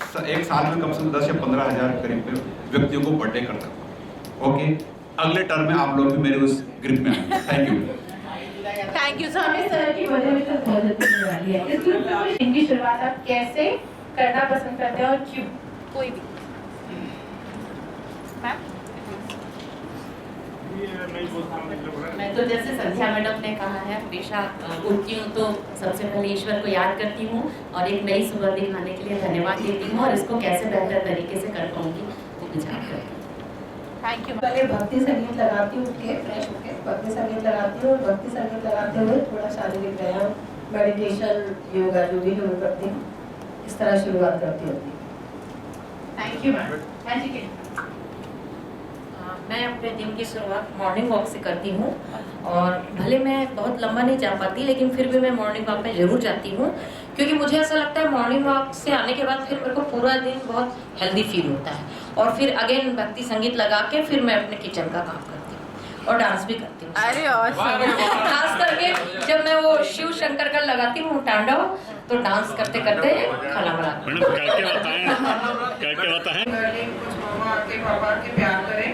एक साल में कम से कम 10 या 15,000 करीब व्यक्तियों को बर्थडे कर सकता हूँ। ओके, अगले टर्म में आप लोग भी मेरे उस ग्रुप में आएंगे। Thank you. Thank you sir की वजह में तो बहुत अच्छी वाली है। इस ग्रुप में इनकी शुरुआत आप कैसे करना पसंद करते हैं और क्यों? कोई भी मैम। मैं तो जैसे संध्या मैडम ने कहा है, हमेशा उठती हूँ तो सबसे पहले ईश्वर को याद करती हूँ और एक नई सुबह दिखाने के लिए धन्यवाद देती हूँ और इसको कैसे बेहतर तरीके से कर पाऊंगी वो विचार करती हूँ। Thank you. पहले भक्ति संगीत लगाती हूँ, उठ के फ्रेश होके भक्ति संगीत लगाती हूँ और भक्ति संगीत लगाते हुए थोड़ा शारीरिक व्यायाम, मेडिटेशन, योगा जो भी है वो करती हूँ। इस तरह शुरुआत करती होती है। Thank you ma'am. हाँ जी। मैं अपने दिन की शुरुआत मॉर्निंग वॉक से करती हूँ और भले मैं बहुत लंबा नहीं जा पाती लेकिन फिर भी मैं मॉर्निंग वॉक में ज़रूर जाती हूँ, क्योंकि मुझे ऐसा लगता है मॉर्निंग वॉक से आने के बाद फिर मेरे को पूरा दिन बहुत हेल्दी फील होता है और फिर अगेन भक्ति संगीत लगा के फिर मैं अपने किचन का काम करती हूँ और डांस भी करती हूँ। अरे खास करके जब मैं वो शिव शंकर का लगाती हूँ तांडव तो डांस करते करते खाना बनाती हूँ। करके बताएं। कुछ मामा के पापा के प्यार करें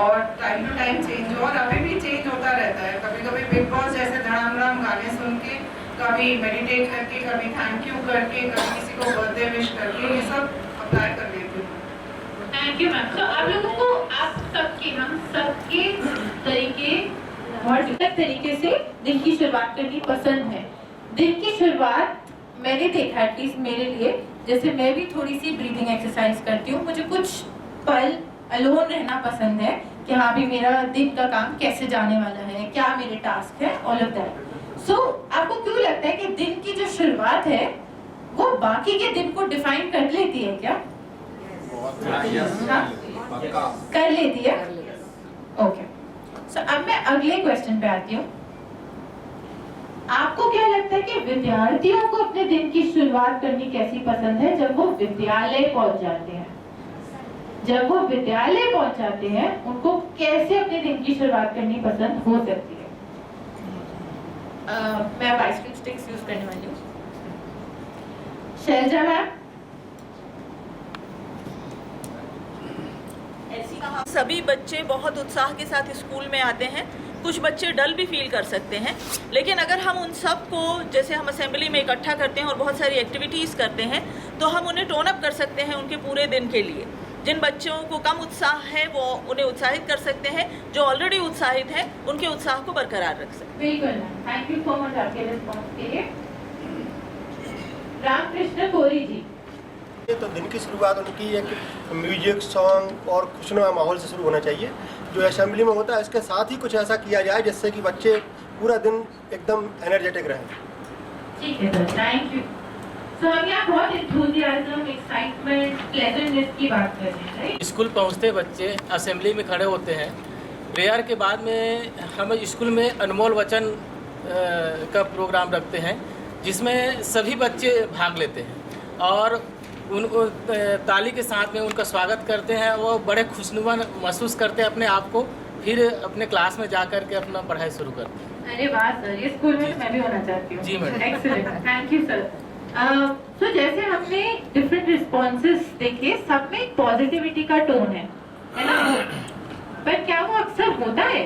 और टाइम टू टाइम चेंज हो और अभी भी चेंज होता रहता है। कभी कभी बिग बॉस जैसे धड़ाम गाने सुन के, कभी मेडिटेट करके, कभी थैंक यू करके, कभी किसी को बर्थडे विश करके, ये सब अप्लाई कर लेती हूँ। Thank you ma'am. तो आप लोगों को आप सबके हम सबके तरीके और अलग तरीके से दिन की शुरुआत करनी पसंद है। दिन की शुरुआत मैंने देखा एटलीस्ट मेरे लिए, जैसे मैं भी थोड़ी सी ब्रीदिंग एक्सरसाइज करती हूँ। मुझे कुछ पल अलोन रहना पसंद है कि हाँ भी मेरा दिन का काम कैसे जाने वाला है, क्या मेरे टास्क है, ऑल ऑफ दैट। सो आपको क्यों लगता है कि दिन की जो शुरुआत है वो बाकी के दिन को डिफाइन कर लेती है क्या? कर लेती है। ओके, सो अब मैं अगले क्वेश्चन पे आती हूँ। आपको क्या लगता है कि विद्यार्थियों को अपने दिन की शुरुआत करनी कैसी पसंद है जब वो विद्यालय पहुंच जाते हैं? जब वो विद्यालय पहुंच जाते हैं उनको कैसे अपने दिन की शुरुआत करनी पसंद हो सकती है? मैं बाइसिकल स्टिक्स यूज करने वाली हूँ। शैलजा मैम। सभी बच्चे बहुत उत्साह के साथ स्कूल में आते हैं। कुछ बच्चे डल भी फील कर सकते हैं, लेकिन अगर हम उन सब को जैसे हम असेंबली में इकट्ठा करते हैं और बहुत सारी एक्टिविटीज़ करते हैं तो हम उन्हें टोन अप कर सकते हैं उनके पूरे दिन के लिए। जिन बच्चों को कम उत्साह है वो उन्हें उत्साहित कर सकते हैं, जो ऑलरेडी उत्साहित हैं उनके उत्साह को बरकरार रख सकते हैं। बिल्कुल, थैंक यू सो मच आपके रिस्पॉन्स के लिए। रामकृष्ण कोरी जी। तो दिन की शुरुआत उनकी एक म्यूजिक, सॉन्ग और खुशनुमा माहौल से शुरू होना चाहिए जो असेंबली में होता है। इसके साथ ही कुछ ऐसा किया जाए जिससे कि बच्चे पूरा दिन एकदम एनर्जेटिक रहें। ठीक है सर, थैंक यू। तो हम यहाँ बहुत एंथुसियाज्म, एक्साइटमेंट, प्लेजेंटनेस की बात कर रहे हैं, राइट? स्कूल पहुँचते बच्चे असेंबली में खड़े होते हैं। प्रेयर के बाद में हम स्कूल में अनमोल वचन का प्रोग्राम रखते हैं जिसमें सभी बच्चे भाग लेते हैं और उनको ताली के साथ में उनका स्वागत करते हैं। वो बड़े खुशनुमा महसूस करते हैं अपने आप को, फिर अपने क्लास में जा कर के अपना पढ़ाई शुरू करते हैं। अरे वाह सर, ये स्कूल में मैं भी होना चाहती हूँ। जी madam. Excellent, thank you sir. तो जैसे हमने डिफरेंट रिस्पॉन्सेस देखे, सब में पॉजिटिविटी का टोन है ना? पर क्या वो अक्सर होता है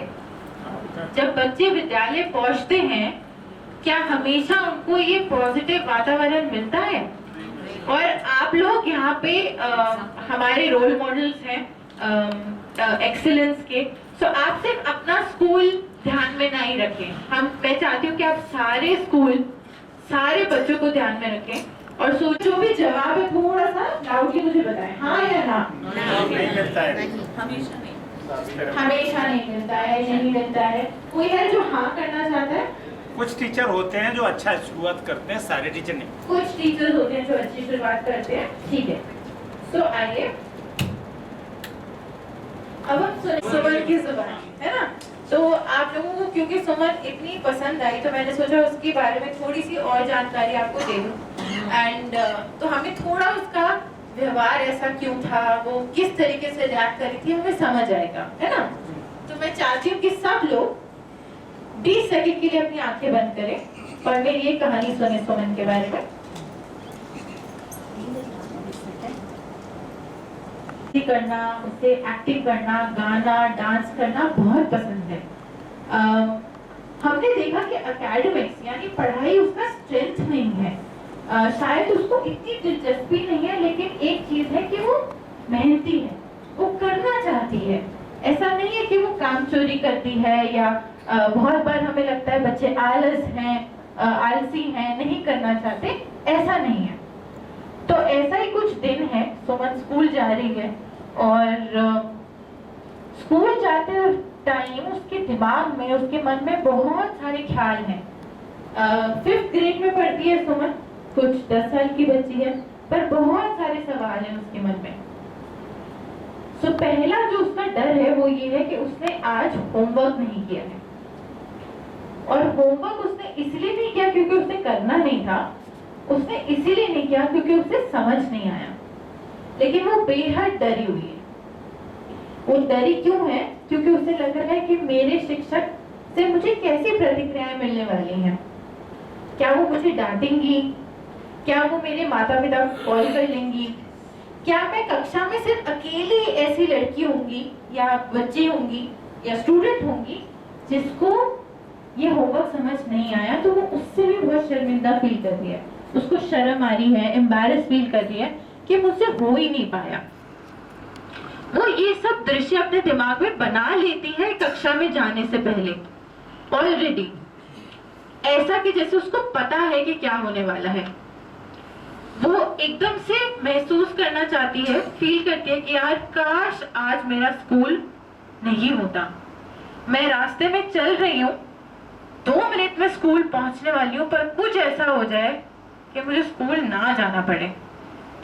जब बच्चे विद्यालय पहुंचते हैं, क्या हमेशा उनको ये पॉजिटिव वातावरण मिलता है? और आप लोग यहाँ पे हमारे रोल मॉडल्स हैं एक्सीलेंस के, तो आप सिर्फ अपना स्कूल ध्यान में नहीं रखें। मैं चाहती हूँ कि आप सारे स्कूल, सारे बच्चों को ध्यान में रखें और सोचो भी जवाब है थोड़ा सा लाउडली मुझे बताएं, हाँ या ना? नहीं मिलता है, हमेशा नहीं। हमेशा नहीं मिलता है, नहीं मिलता है। कोई है जो हाँ करना चाहता है? कुछ टीचर होते हैं जो अच्छा शुरुआत करते हैं, सारे टीचर नहीं। कुछ टीचर्स होते हैं जो अच्छी शुरुआत करते हैं, ठीक है। तो आइए अब हम सुमन की जुबान, है ना? तो आप लोगों को क्योंकि सुमन इतनी पसंद आई तो मैंने सोचा उसके बारे में थोड़ी सी और जानकारी आपको दे दूं। एंड तो हमें थोड़ा उसका व्यवहार ऐसा क्यों था, वो किस तरीके से रिएक्ट करी थी, हमें समझ आएगा, है ना? तो मैं चाहती हूँ कि सब लोग 20 सेकंड के लिए अपनी आंखें बंद करें और मेरी ये कहानी सुने सुमन के बारे में। मस्ती करना, उसे एक्टिंग करना, गाना, डांस करना बहुत पसंद है। हमने देखा कि एकेडमिक्स यानी पढ़ाई उसका स्ट्रेंथ नहीं है। शायद उसको इतनी दिलचस्पी नहीं है, लेकिन एक चीज है कि वो मेहनती है, वो करना चाहती है। ऐसा नहीं है कि वो काम चोरी करती है या बहुत बार हमें लगता है बच्चे आलसी हैं, नहीं करना चाहते, ऐसा नहीं है। तो ऐसा ही कुछ दिन है, सुमन स्कूल जा रही है और स्कूल जाते टाइम उसके दिमाग में, उसके मन में बहुत सारे ख्याल हैं। 5th ग्रेड में पढ़ती है सुमन, कुछ 10 साल की बच्ची है, पर बहुत सारे सवाल हैं उसके मन में। तो पहला जो उसका डर है वो ये है कि उसने आज होमवर्क नहीं किया है, और होमवर्क उसने इसलिए नहीं किया क्योंकि उसे करना नहीं था, उसने इसीलिए नहीं किया क्योंकि उसे समझ नहीं आया। लेकिन वो बेहद डरी हुई है। वो डरी क्यों है? क्योंकि उसे लग रहा है कि मेरे शिक्षक से मुझे कैसी प्रतिक्रियाएं मिलने वाली हैं। क्या वो मुझे डांटेंगी? क्या वो मेरे माता पिता को कॉल कर लेंगी? क्या मैं कक्षा में सिर्फ अकेली ऐसी लड़की होंगी या बच्ची होंगी या स्टूडेंट होंगी जिसको ये होमवर्क समझ नहीं आया? तो वो उससे भी बहुत शर्मिंदा फील कर रही है, उसको शर्म आ रही है, एम्बैरेस फील कर रही है कि मुझसे हो ही नहीं पाया। वो ये सब दृश्य अपने दिमाग में बना लेती है कक्षा में जाने से पहले ऑलरेडी, ऐसा कि जैसे उसको पता है कि क्या होने वाला है। वो एकदम से महसूस करना चाहती है, फील करती है कि यार काश आज मेरा स्कूल नहीं होता। मैं रास्ते में चल रही हूँ, 2 मिनट में स्कूल पहुंचने वाली हूँ, पर कुछ ऐसा हो जाए कि मुझे स्कूल ना जाना पड़े।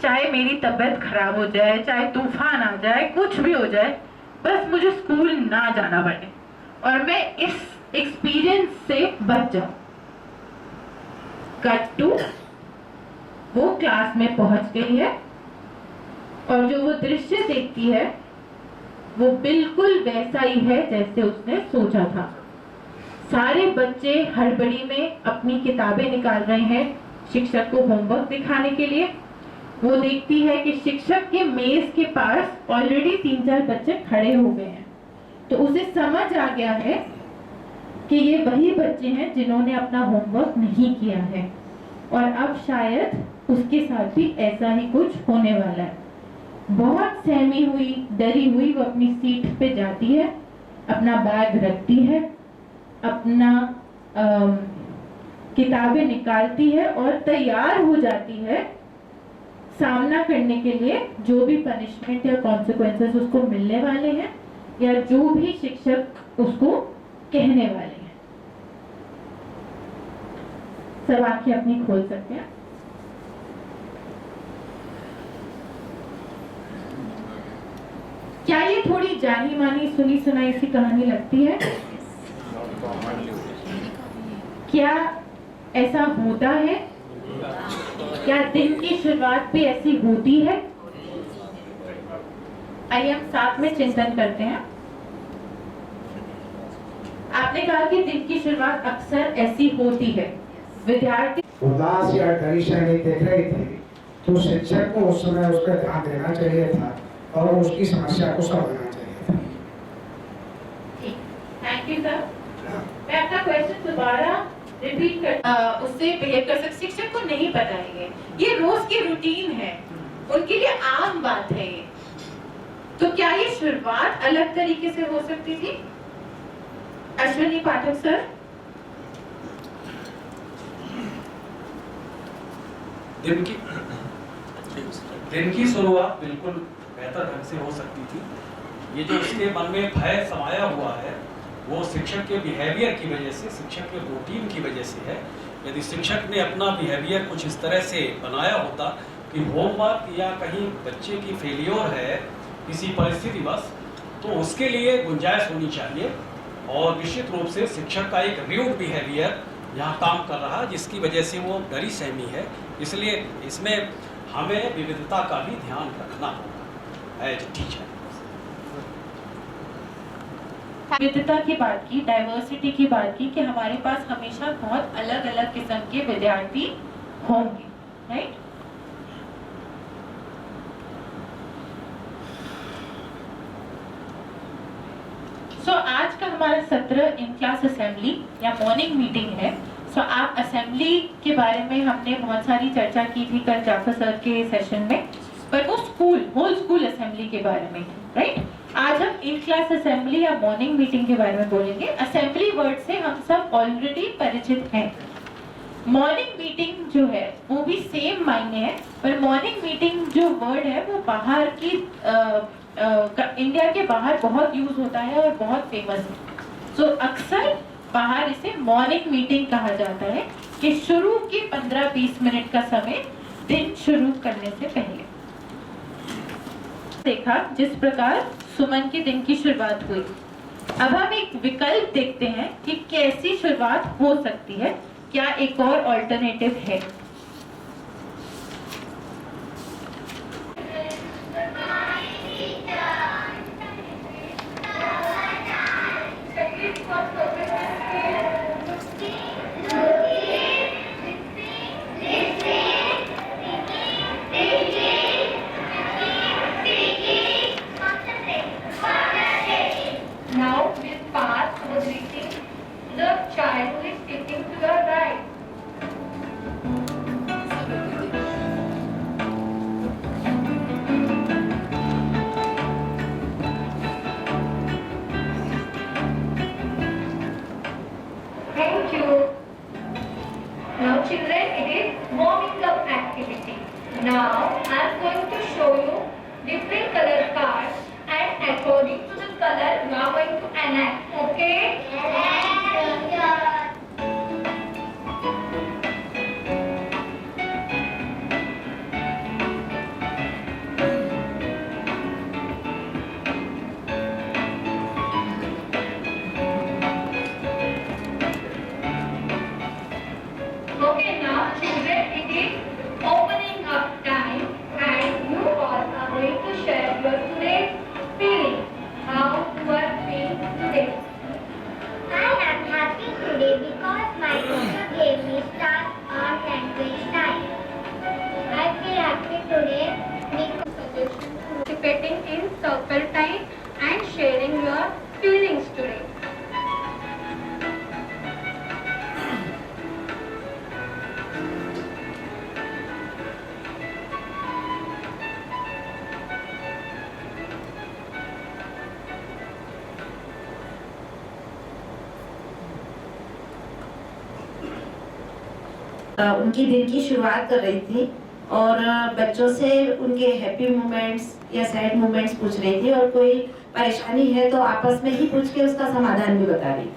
चाहे मेरी तबीयत खराब हो जाए, चाहे तूफान आ जाए, कुछ भी हो जाए, बस मुझे स्कूल ना जाना पड़े और मैं इस एक्सपीरियंस से बच जाऊं। कट टू, वो क्लास में पहुंच गई है और जो वो दृश्य देखती है वो बिल्कुल वैसा ही है जैसे उसने सोचा था। सारे बच्चे हड़बड़ी में अपनी किताबें निकाल रहे हैं शिक्षक को होमवर्क दिखाने के लिए। वो देखती है कि शिक्षक के मेज के पास ऑलरेडी 3-4 बच्चे खड़े हो गए हैं, तो उसे समझ आ गया है कि ये वही बच्चे हैं जिन्होंने अपना होमवर्क नहीं किया है और अब शायद उसके साथ भी ऐसा ही कुछ होने वाला है। बहुत सहमी हुई, डरी हुई वो अपनी सीट पे जाती है, अपना बैग रखती है, अपना किताबें निकालती है और तैयार हो जाती है सामना करने के लिए जो भी पनिशमेंट या कॉन्सिक्वेंसेस उसको मिलने वाले हैं या जो भी शिक्षक उसको कहने वाले हैं। सब आंखें अपनी खोल सकते हैं। क्या ये थोड़ी जानी मानी सुनी सुनाई सी कहानी लगती है? क्या ऐसा होता है? क्या दिन की शुरुआत भी ऐसी होती है? आइए हम साथ में चिंतन करते हैं। आपने कहा कि दिन की शुरुआत अक्सर ऐसी होती है। विद्यार्थी उदास या डरी शैली देख रही थी तो शिक्षक को उस समय उस पर ध्यान देना चाहिए था और उसकी समस्या को समझना चाहिए था। Thank you sir. मैं अपना क्वेश्चन दोबारा रिपीट कर उससे बिहेव कर सकते। शिक्षक को नहीं पता है, ये रोज की रूटीन है, उनके लिए आम बात है ये। तो क्या ये शुरुआत अलग तरीके से हो सकती थी? अश्विनी पाठक सर। दिन की शुरुआत बिल्कुल बेहतर ढंग से हो सकती थी। ये जो उसके मन में भय समाया हुआ है वो शिक्षक के बिहेवियर की वजह से, शिक्षक के रूटीन की वजह से है। यदि शिक्षक ने अपना बिहेवियर कुछ इस तरह से बनाया होता कि होमवर्क या कहीं बच्चे की फेलियर है किसी परिस्थिति बस, तो उसके लिए गुंजाइश होनी चाहिए और निश्चित रूप से शिक्षक का एक र्यूड बिहेवियर यहाँ काम कर रहा है जिसकी वजह से वो डरी सहमी है। इसलिए इसमें हमें विविधता का भी ध्यान रखना होगा एज टीचर। विविधता की बात की, डाइवर्सिटी की बात की कि हमारे पास हमेशा बहुत अलग अलग किस्म के विद्यार्थी होंगे, राइट? सो आज का हमारा सत्र इन क्लास असेंबली या मॉर्निंग मीटिंग है। सो आप असेंबली के बारे में हमने बहुत सारी चर्चा की थी कल जाफर सर के सेशन में, पर वो होल स्कूल असेंबली के बारे में, राइट? आज हम इन क्लास असेंबली या मॉर्निंग मीटिंग के बारे में बोलेंगे। असेंबली वर्ड से हम सब ऑलरेडी परिचित हैं। मॉर्निंग मीटिंग जो है वो भी सेम मायने है, पर मॉर्निंग मीटिंग जो वर्ड है वो बाहर की इंडिया के बाहर बहुत यूज होता है और बहुत फेमस है। सो अक्सर बाहर इसे मॉर्निंग मीटिंग कहा जाता है कि शुरू के 15-20 मिनट का समय दिन शुरू करने से पहले। देखा जिस प्रकार सुमन के दिन की शुरुआत हुई। अब हम एक विकल्प देखते हैं कि कैसी शुरुआत हो सकती है, क्या एक और ऑल्टरनेटिव है? Now Miss Park was greeting the child who is sitting to your right. Thank you. Now children, it is warming up activity. Now I am going to show you different color cards, and according to the color you are going to enact. Okay? Okay, now children, it is opening up time, and you all are going to share your today's feeling. How you are feeling today? I am happy today because my teacher gave me start on language time. I feel happy today because suggestion participating in circle time and sharing your feelings today. उनकी दिन की शुरुआत कर रही थी और बच्चों से उनके हैप्पी मोमेंट्स या सैड मोमेंट्स पूछ रही थी, और कोई परेशानी है तो आपस में ही पूछ के उसका समाधान भी बता रही थी।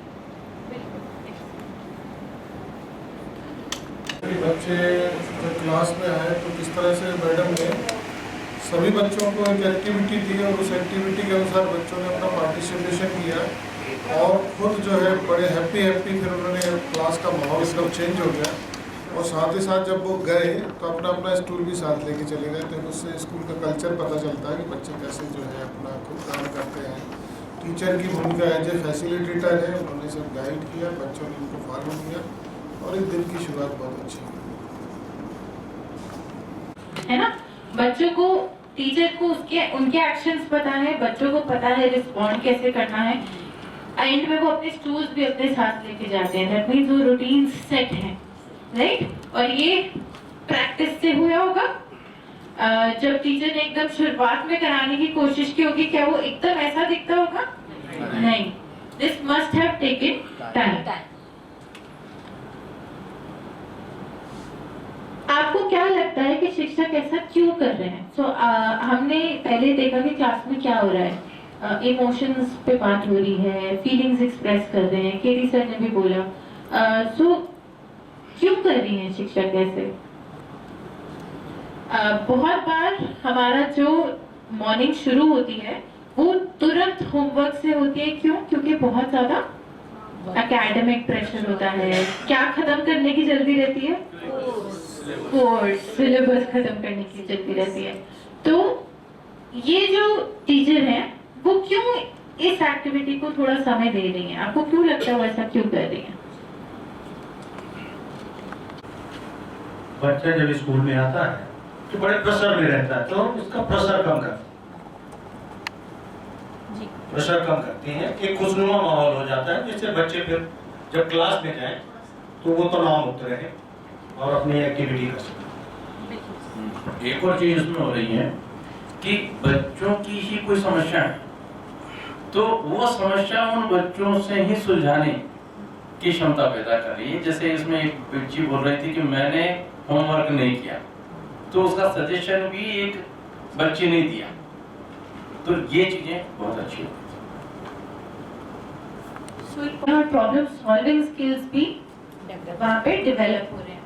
बच्चे जब क्लास में आए तो किस तरह से मैडम ने सभी बच्चों को एक एक्टिविटी दी और उस एक्टिविटी के अनुसार बच्चों ने अपना पार्टिसिपेशन किया और खुद जो है बड़े हैप्पी फिर उन्होंने क्लास का माहौल एकदम चेंज हो गया। और साथ ही साथ जब वो गए तो अपना अपना स्टूल भी साथ लेके चले गए, तो उससे स्कूल का कल्चर पता चलता है कि बच्चे कैसे जो है अपना खुद काम करते हैं। टीचर की भूमिका एज ए फैसिलिटेटर है, उन्होंने सब गाइड किया, बच्चों ने उनको फॉलो किया और एक दिन की शुरुआत बहुत अच्छी है ना। बच्चों को, टीचर को उनके एक्शंस पता है, बच्चों को पता है रिस्पॉन्ड कैसे करना है। एंड में वो अपने स्टूल्स भी अपने साथ लेके जाते हैं। दैट मीन्स वो रूटीन सेट है, राइट? और ये प्रैक्टिस से हुआ होगा। जब टीचर ने एकदम शुरुआत में कराने की कोशिश की होगी, क्या वो एकदम ऐसा दिखता होगा? नहीं। This must have taken time. आपको क्या लगता है कि शिक्षक ऐसा क्यों कर रहे हैं? हमने पहले देखा कि क्लास में क्या हो रहा है, इमोशंस पे बात हो रही है, फीलिंग्स एक्सप्रेस कर रहे हैं, केडी सर ने भी बोला। क्यों कर रही हैं शिक्षक ऐसे? बहुत बार हमारा जो मॉर्निंग शुरू होती है वो तुरंत होमवर्क से होती है। क्यों? क्योंकि बहुत ज्यादा एकेडमिक प्रेशर होता है। क्या खत्म करने की जल्दी रहती है? कोर्स सिलेबस खत्म करने की जल्दी रहती है। तो ये जो टीचर हैं वो क्यों इस एक्टिविटी को थोड़ा समय दे रही हैं? आपको क्यों लगता है वो ऐसा क्यों कर रही हैं? बच्चा जब स्कूल में आता है तो बड़े प्रेशर में रहता है, तो उसका प्रेशर कम कर प्रेशर कम करती हैं, एक खुशनुमा माहौल हो जाता है, जिससे बच्चे फिर जब क्लास में जाएं तो वो तनाव मुक्त रहे और अपनी एक्टिविटी कर सकें। एक और चीज इसमें हो रही है कि बच्चों की ही कोई समस्या है तो वो समस्या उन बच्चों से ही सुलझाने की क्षमता पैदा कर रही है। जैसे इसमें एक बच्ची बोल रही थी कि मैंने होमवर्क नहीं किया, तो उसका सजेशन भी एक बच्चे ने दिया, तो ये चीजें बहुत अच्छी होती हैं। प्रॉब्लम सॉल्विंग स्किल्स भी वहाँ पे डेवलप हो रहे हैं।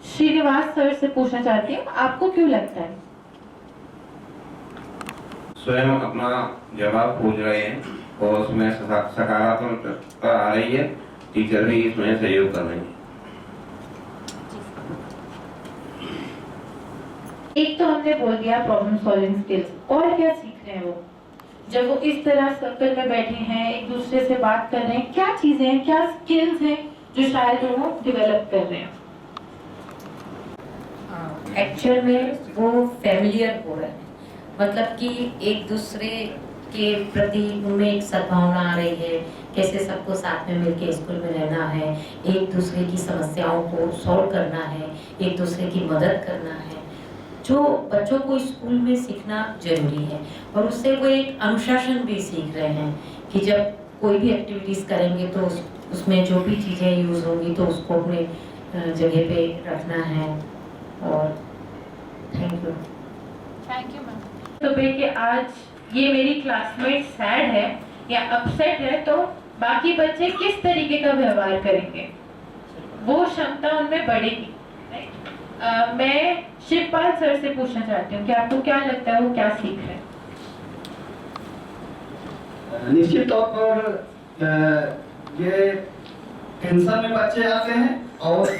श्रीनिवास सर से पूछना चाहती हूँ, आपको क्यों लगता है? स्वयं अपना जवाब पूछ रहे हैं और उसमें सकारात्मकता आ रही है, टीचर भी इसमें सहयोग कर रहे हैं। एक तो हमने बोल दिया प्रॉब्लम सॉल्विंग स्किल्स, और क्या सीख रहे हैं वो जब वो इस तरह सर्कल में बैठे हैं, एक दूसरे से बात कर रहे हैं? क्या चीजें हैं, क्या स्किल्स हैं जो शायद वो डेवलप कर रहे हैं? एक्चुअल में वो फैमिलियर हो रहे हैं, मतलब कि एक दूसरे के प्रति उनमें एक सद्भावना आ रही है, कैसे सबको साथ में मिलकर स्कूल में रहना है, एक दूसरे की समस्याओं को सॉल्व करना है, एक दूसरे की मदद करना है, जो बच्चों को स्कूल में सीखना जरूरी है। और उससे वो एक अनुशासन भी सीख रहे हैं कि जब कोई भी एक्टिविटीज करेंगे तो उसमें जो भी चीज़ें यूज होंगी तो उसको अपने जगह पे रखना है। और थैंक यू मैम। तो कि आज ये मेरी क्लासमेट सैड है या अपसेट है, तो बाकी बच्चे किस तरीके का व्यवहार करेंगे, वो क्षमता उनमें बढ़ेगी। मैं शिवपाल सर से पूछना चाहती हूँ कि आपको क्या लगता है वो क्या सीख रहे हैं? निश्चित तौर पर ये टेंशन में बच्चे आते हैं और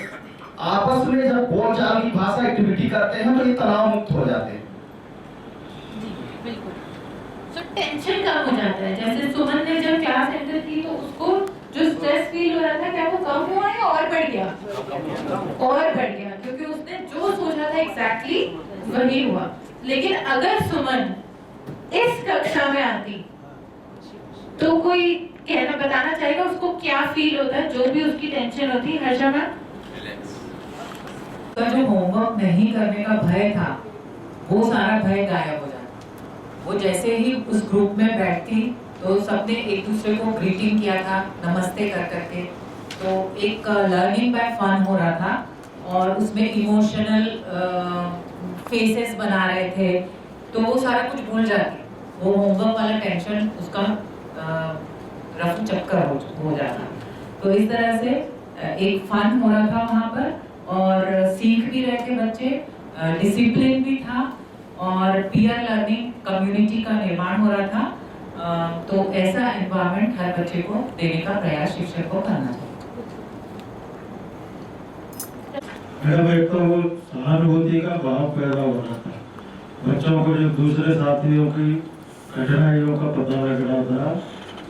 आपस में जब बोलचाल की भाषा एक्टिविटी करते हैं तो ये तनाव मुक्त हो जाते हैं। बिल्कुल, तो टेंशन कम हो जाता है। जैसे सुमन ने जब क्लास एंटर की तो उसको जो स्ट्रेस फील हो रहा था, क्या वो कम हुआ है और बढ़ गया? और बढ़ गया, क्योंकि उसने जो सोचा था एग्जैक्टली वही हुआ। लेकिन अगर सुमन इस कक्षा में आती तो कोई कहना बताना चाहेगा उसको क्या फील होता है, जो भी उसकी टेंशन होती? हर्षा मैम, तो जो होमवर्क नहीं करने का भय था वो सारा भय गायब हो जाता। वो जैसे ही उस ग्रुप में बैठती तो सबने एक दूसरे को ग्रीटिंग किया था, नमस्ते कर करके, तो एक लर्निंग बाय फन हो रहा था और उसमें इमोशनल फेसेस बना रहे थे, तो वो सारा कुछ भूल जाती, वो होमवर्क वाला टेंशन उसका रफू चक्कर हो जाता। तो इस तरह से एक फन हो रहा था वहाँ पर और सीख भी रहे थे बच्चे, डिसिप्लिन भी था और पीयर लर्निंग, कम्युनिटी का निर्माण हो रहा था। तो ऐसा एनवायरनमेंट हर बच्चे को देने का प्रयास शिक्षक को करना चाहिए। मेरा एक तो वो सहानुभूति का भाव पैदा हो रहा था, बच्चों को जब दूसरे साथियों की कठिनाइयों का पता लग रहा था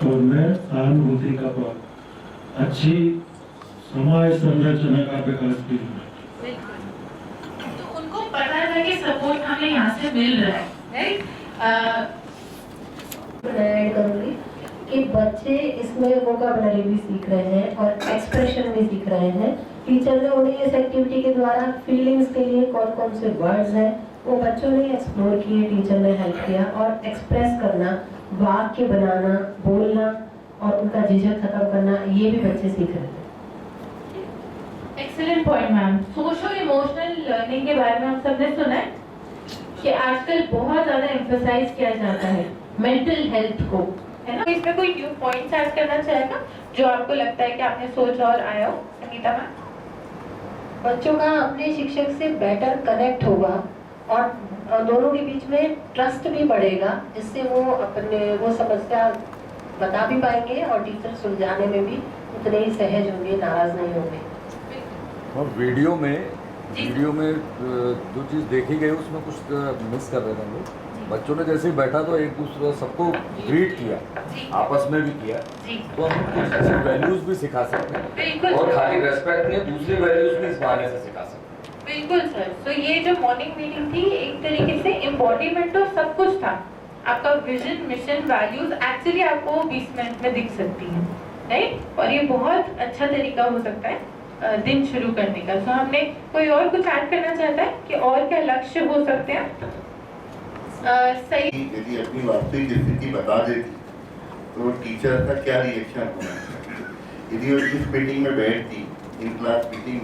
तो उनमें सहानुभूति का भाव, अच्छी समाज संरचना का विकास भी हुआ। तो उनको पता था कि सपोर्ट हमें यहाँ से मिल रहा है, राइट? ऐड करूंगी कि बच्चे इसमें वोकैबुलरी भी सीख रहे हैं और एक्सप्रेशन भी सीख रहे हैं। टीचर ने उन्हें इस एक्टिविटी के द्वारा फीलिंग्स के लिए कौन कौन से वर्ड्स हैं वो बच्चों ने एक्सप्लोर किए, टीचर ने हेल्प किया और एक्सप्रेस करना, वाक्य बनाना, बोलना और उनका झिझक खत्म करना, ये भी बच्चे सीख रहे हैं। Excellent point ma'am. Social emotional learning के बारे में हम सबने सुना है कि आजकल बहुत ज्यादा एम्फसाइज किया जाता है मेंटल हेल्थ को, है ना? इसमें कोई न्यू पॉइंट्स ऐड करना चाहेगा जो आपको लगता है कि आपने सोचा और आया हो? अनीता मैम। बच्चों का अपने शिक्षक से बेटर कनेक्ट होगा और दोनों के बीच में ट्रस्ट भी बढ़ेगा, जिससे वो समस्या बता भी पाएंगे और टीचर सुलझाने में भी उतने ही सहज होंगे, नाराज नहीं होंगे। और वीडियो में जो चीज़ देखी गई उसमें कुछ मिस कर रहे थे हम लोग। बच्चों ने जैसे ही बैठा तो एक दूसरे सबको ग्रीट किया, आपस में भी किया, तो हम कुछ ऐसी वैल्यूज भी सिखा सकते हैं और खाली रेस्पेक्ट नहीं, दूसरी वैल्यूज भी इस बहाने से सिखा सकते हैं। बिल्कुल सर। तो ये जो मॉर्निंग मीटिंग थी एक तरीके से एम्बॉडीमेंट ऑफ सब कुछ था। आपका विजन, मिशन, वैल्यूज एक्चुअली आपको 20 मिनट में दिख सकती हैं, राइट? और ये बहुत अच्छा तरीका हो सकता है दिन शुरू करने का। तो हमने कोई और कुछ ऐड करना चाहता है कि और क्या लक्ष्य हो सकते हैं? सही, यदि अपनी वास्तविक स्थिति बता देती तो टीचर का क्या रिएक्शन होना चाहिए? यदि वो इस मीटिंग में बैठती, इन क्लास मीटिंग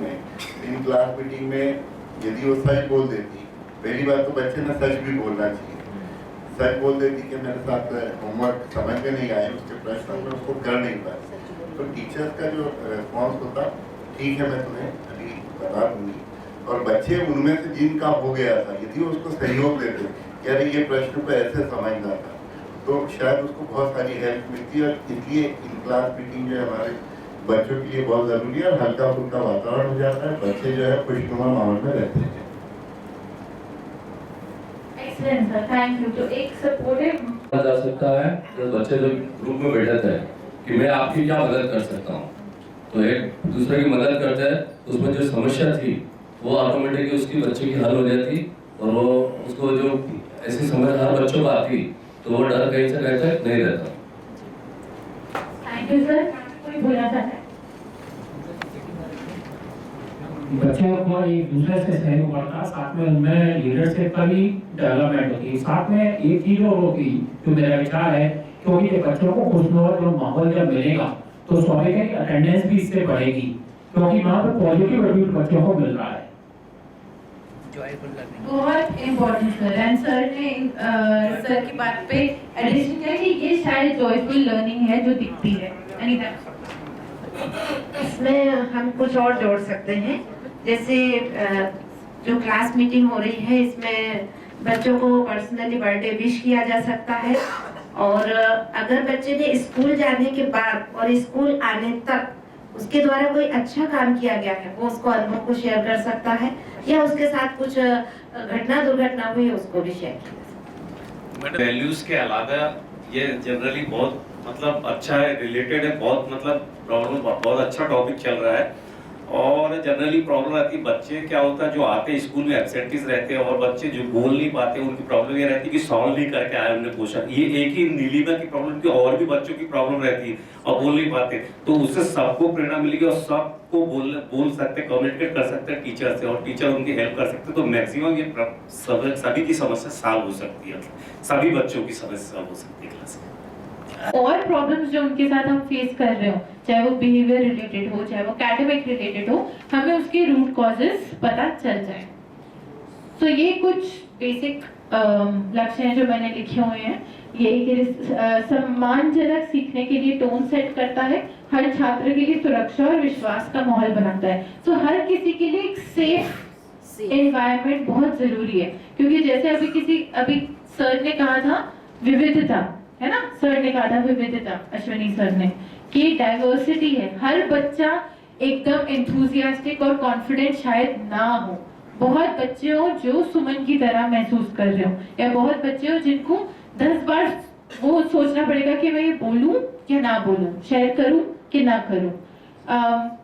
में यदि वो सच बोल देती, पहली बात तो बच्चे ने सच भी बोलना चाहिए। सच बोल देती कि मेरे साथ होमवर्क समझ में नहीं आया, उसके प्रश्न में उसको कर नहीं पाए, तो टीचर का जो रिस्पॉन्स होता, ठीक है मैं तुम्हें अभी बता दूंगी। और बच्चे उनमें से जिनका हो गया था, यदि वो उसको सहयोग देते कि अरे ये प्रश्न को ऐसे समझना था, तो शायद उसको बहुत सारी हेल्प मिलती है। और इसलिए इन क्लास मीटिंग जो है हमारे बच्चों के लिए बहुत ज़रूरी है और हल्का फुल्का वातावरण हो जाता है, बच्चे जो है खुशनुमा माहौल में रहते हैं। Excellent sir, thank you. तो एक सपोर्टिव जा सकता है जब बच्चे जो ग्रुप में बैठे थे कि मैं आपकी क्या मदद कर सकता हूँ, तो एक दूसरे की मदद करते हैं, उसमें जो समस्या थी वो ऑटोमेटिकली उसकी बच्चे की हल हो जाती और वो उसको जो ऐसी समस्या हर बच्चों को आती तो वो डर कहीं से कहीं तक नहीं रहता। Thank you sir. कोई बोलना चाहता है? बच्चों को एक दूसरे से सहयोग बढ़ता, साथ में उनमें लीडरशिप का भी डेवलपमेंट होती। साथ में एक चीज और होगी जो मेरा विचार है, क्योंकि बच्चों को खुशनुमा जो माहौल जब मिलेगा तो स्वाभाविक अटेंडेंस भी इससे बढ़ेगी, क्योंकि वहाँ पर पॉजिटिव एटीट्यूड बच्चों को मिल रहा है। बहुत इम्पोर्टेंट सर, एंड सर ने सर की बात पे एडिशन किया कि ये शायद जॉयफुल लर्निंग है जो दिखती है। अनीता, इसमें हम कुछ और जोड़ सकते हैं, जैसे जो क्लास मीटिंग हो रही है इसमें बच्चों को पर्सनली बर्थडे विश किया जा सकता है, और अगर बच्चे ने स्कूल जाने के बाद और स्कूल आने तक उसके द्वारा कोई अच्छा काम किया गया है वो उसको अनुभव को शेयर कर सकता है, या उसके साथ कुछ घटना दुर्घटना हुई उसको भी शेयर किया जा सकता है। वैल्यूज के अलावा ये जनरली बहुत मतलब अच्छा है, रिलेटेड है, बहुत मतलब प्रॉब्लम बहुत अच्छा टॉपिक चल रहा है। और जनरली प्रॉब्लम आती है बच्चे क्या होता है जो आते हैं स्कूल में एब्सेंटीज रहते हैं और बच्चे जो बोल नहीं पाते, उनकी प्रॉब्लम ये रहती है कि सॉल्व नहीं करके आए उन्होंने क्वेश्चन। ये एक ही नीलिमा की प्रॉब्लम की और भी बच्चों की प्रॉब्लम रहती है और बोल नहीं पाते, तो उससे सबको प्रेरणा मिलेगी और सबको बोल सकते, कम्युनिकेट कर सकते हैं टीचर से और टीचर उनकी हेल्प कर सकते हैं, तो मैक्सिमम ये सभी की समस्या सॉल्व हो सकती है, सभी बच्चों की समस्या सॉल्व हो सकती है क्लास में। और प्रॉब्लम्स जो उनके साथ हम फेस कर रहे हो, चाहे वो बिहेवियर रिलेटेड हो, चाहे वो एकेडमिक रिलेटेड हो, हमें उसके रूट कॉजेस पता चल जाए। तो ये कुछ बेसिक लक्ष्य हैं जो मैंने लिखे हुए हैं। ये सम्मानजनक सीखने के लिए टोन सेट करता है, हर छात्र के लिए सुरक्षा और विश्वास का माहौल बनाता है। तो हर किसी के लिए एक सेफ एनवायरनमेंट बहुत जरूरी है, क्योंकि जैसे अभी सर ने कहा था विविधता, है ना, सर ने कहा था विविधता, अश्विनी सर ने, कि डाइवर्सिटी है। हर बच्चा एकदम एंथुसियास्टिक और कॉन्फिडेंट शायद ना हो, बहुत बच्चे हो जो सुमन की तरह महसूस कर रहे हो, या बहुत बच्चे हो जिनको 10 बार वो सोचना पड़ेगा कि मैं ये बोलूं या ना बोलूं, शेयर करूं कि ना करूं।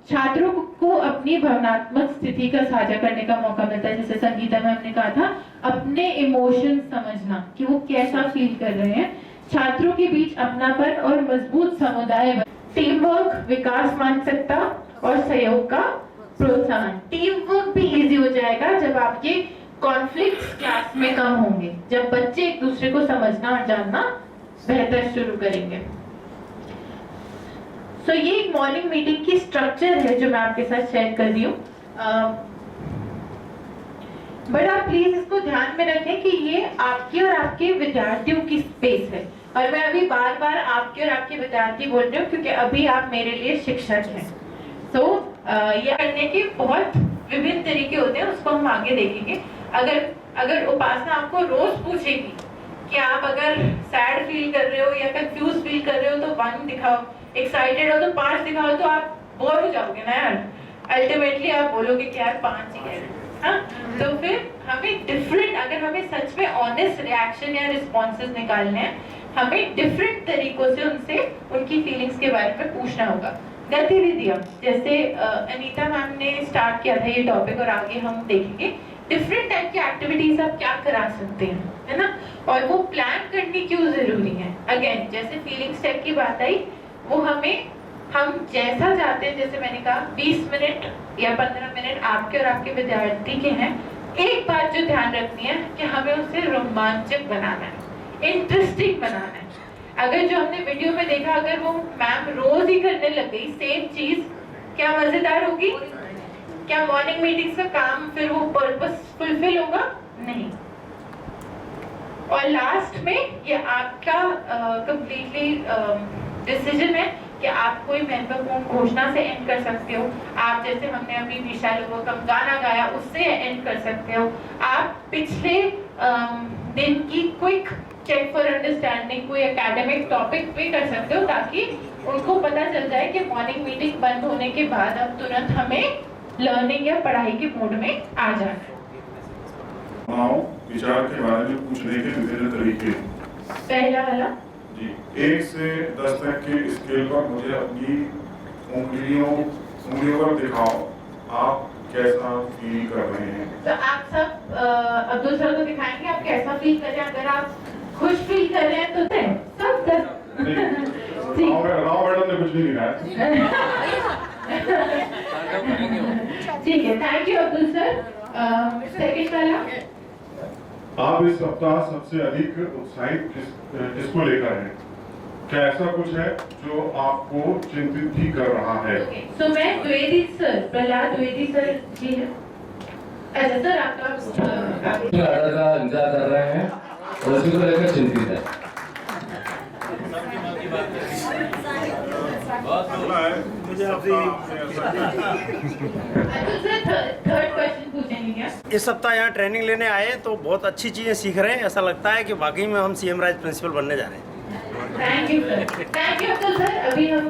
छात्रों को अपनी भावनात्मक स्थिति का साझा करने का मौका मिलता है, जैसे संगीता में हमने कहा था, अपने इमोशन समझना कि वो कैसा फील कर रहे हैं। छात्रों के बीच अपनापन और मजबूत समुदाय, टीम वर्क, विकास मानसिकता और सहयोग का प्रोत्साहन। टीम वर्क भी इजी हो जाएगा जब आपके कॉन्फ्लिक्ट्स क्लास में कम होंगे, जब बच्चे एक दूसरे को समझना और जानना बेहतर शुरू करेंगे। सो ये एक मॉर्निंग मीटिंग की स्ट्रक्चर है जो मैं आपके साथ शेयर कर रही हूँ, बट आप प्लीज इसको ध्यान में रखें कि ये आपके और आपके विद्यार्थियों की स्पेस है। और मैं अभी बार बार आपके और आपके विद्यार्थी बोल रही हूँ क्योंकि अभी आप मेरे लिए शिक्षक हैं। तो ये करने के बहुत विभिन्न तरीके होते हैं, उसको हम आगे देखेंगे। अगर उपासना आपको रोज पूछेगी कि आप अगर सैड फील कर रहे हो या कंफ्यूज फील कर रहे हो तो 1 दिखाओ, एक्साइटेड हो तो 5 दिखाओ, तो आप बोर हो जाओगे ना यार, अल्टीमेटली आप बोलोगे कि यार 5 ही कह रहे। हाँ, तो फिर हमें डिफरेंट, अगर हमें सच में ऑनेस्ट रिएक्शन या रिस्पॉन्सेज निकालने हैं, हमें डिफरेंट तरीकों से उनसे उनकी फीलिंग्स के बारे में पूछना होगा। गतिविधियां, जैसे अनीता मैम ने स्टार्ट किया था ये टॉपिक और आगे हम देखेंगे डिफरेंट टाइप की एक्टिविटीज आप क्या करा सकते हैं, है ना। और वो प्लान करनी क्यों जरूरी है? अगेन जैसे फीलिंग स्टेप की बात आई, वो हम जैसा चाहते हैं, जैसे मैंने कहा 20 मिनट या 15 मिनट आपके और आपके विद्यार्थी के हैं। एक बात जो ध्यान रखनी है कि हमें उसे रोमांचक बनाना है, इंटरेस्टिंग बनाना है। अगर जो हमने वीडियो में देखा, अगर वो मैम रोज ही करने लग गई सेम चीज, क्या मजेदार होगी? क्या मॉर्निंग मीटिंग्स का काम फिर वो पर्पस फुलफिल होगा? नहीं। और लास्ट में ये आपका कंप्लीटली डिसीजन है कि आप कोई महत्वपूर्ण घोषणा से एंड कर सकते हो। आप जैसे हमने अभी विशाल कम गाना गाया उससे एंड कर सकते हो। आप पिछले दिन की क्विक चेक फॉर अंडरस्टैंडिंग कोई एकेडमिक टॉपिक पे कर सकते हो, ताकि उनको पता चल जाए कि मॉर्निंग मीटिंग बंद होने के बाद अब तुरंत हमें लर्निंग या पढ़ाई के मोड में आ जाना है। विचार के बारे में पूछने के विभिन्न तरीके। पहला वाला जी, 1 से 10 तक के स्केल पर मुझे अपनी उंगलियों पर दिखाओ, आप कैसा फील कर रहे हैं। तो आप सब अब्दुल सर को दिखाएंगे आप कैसा फील कर रहे हैं। अगर आप खुश फील कर रहे हैं तो सब 10। राव मैडम ने कुछ नहीं दिखाया। ठीक है, thank you Abdul sir. Second वाला, आप इस सप्ताह सबसे अधिक उत्साहित किसको लेकर हैं? क्या ऐसा कुछ है जो आपको चिंतित भी कर रहा है? तो मैं द्विवेदी सर, प्रहलाद द्विवेदी सर जी हैं। अच्छा सर, आपका ऑर्डर का इंतजार कर रहे हैं और उसी को लेकर चिंतित है। मुझे आपसे थर्ड क्वेश्चन पूछेंगे क्या? इस सप्ताह यहाँ ट्रेनिंग लेने आए तो बहुत अच्छी चीज़ें सीख रहे हैं। ऐसा लगता है कि वाकई में हम CM राज प्रिंसिपल बनने जा रहे हैं। Thank you sir, thank you Abdul sir. अभी हम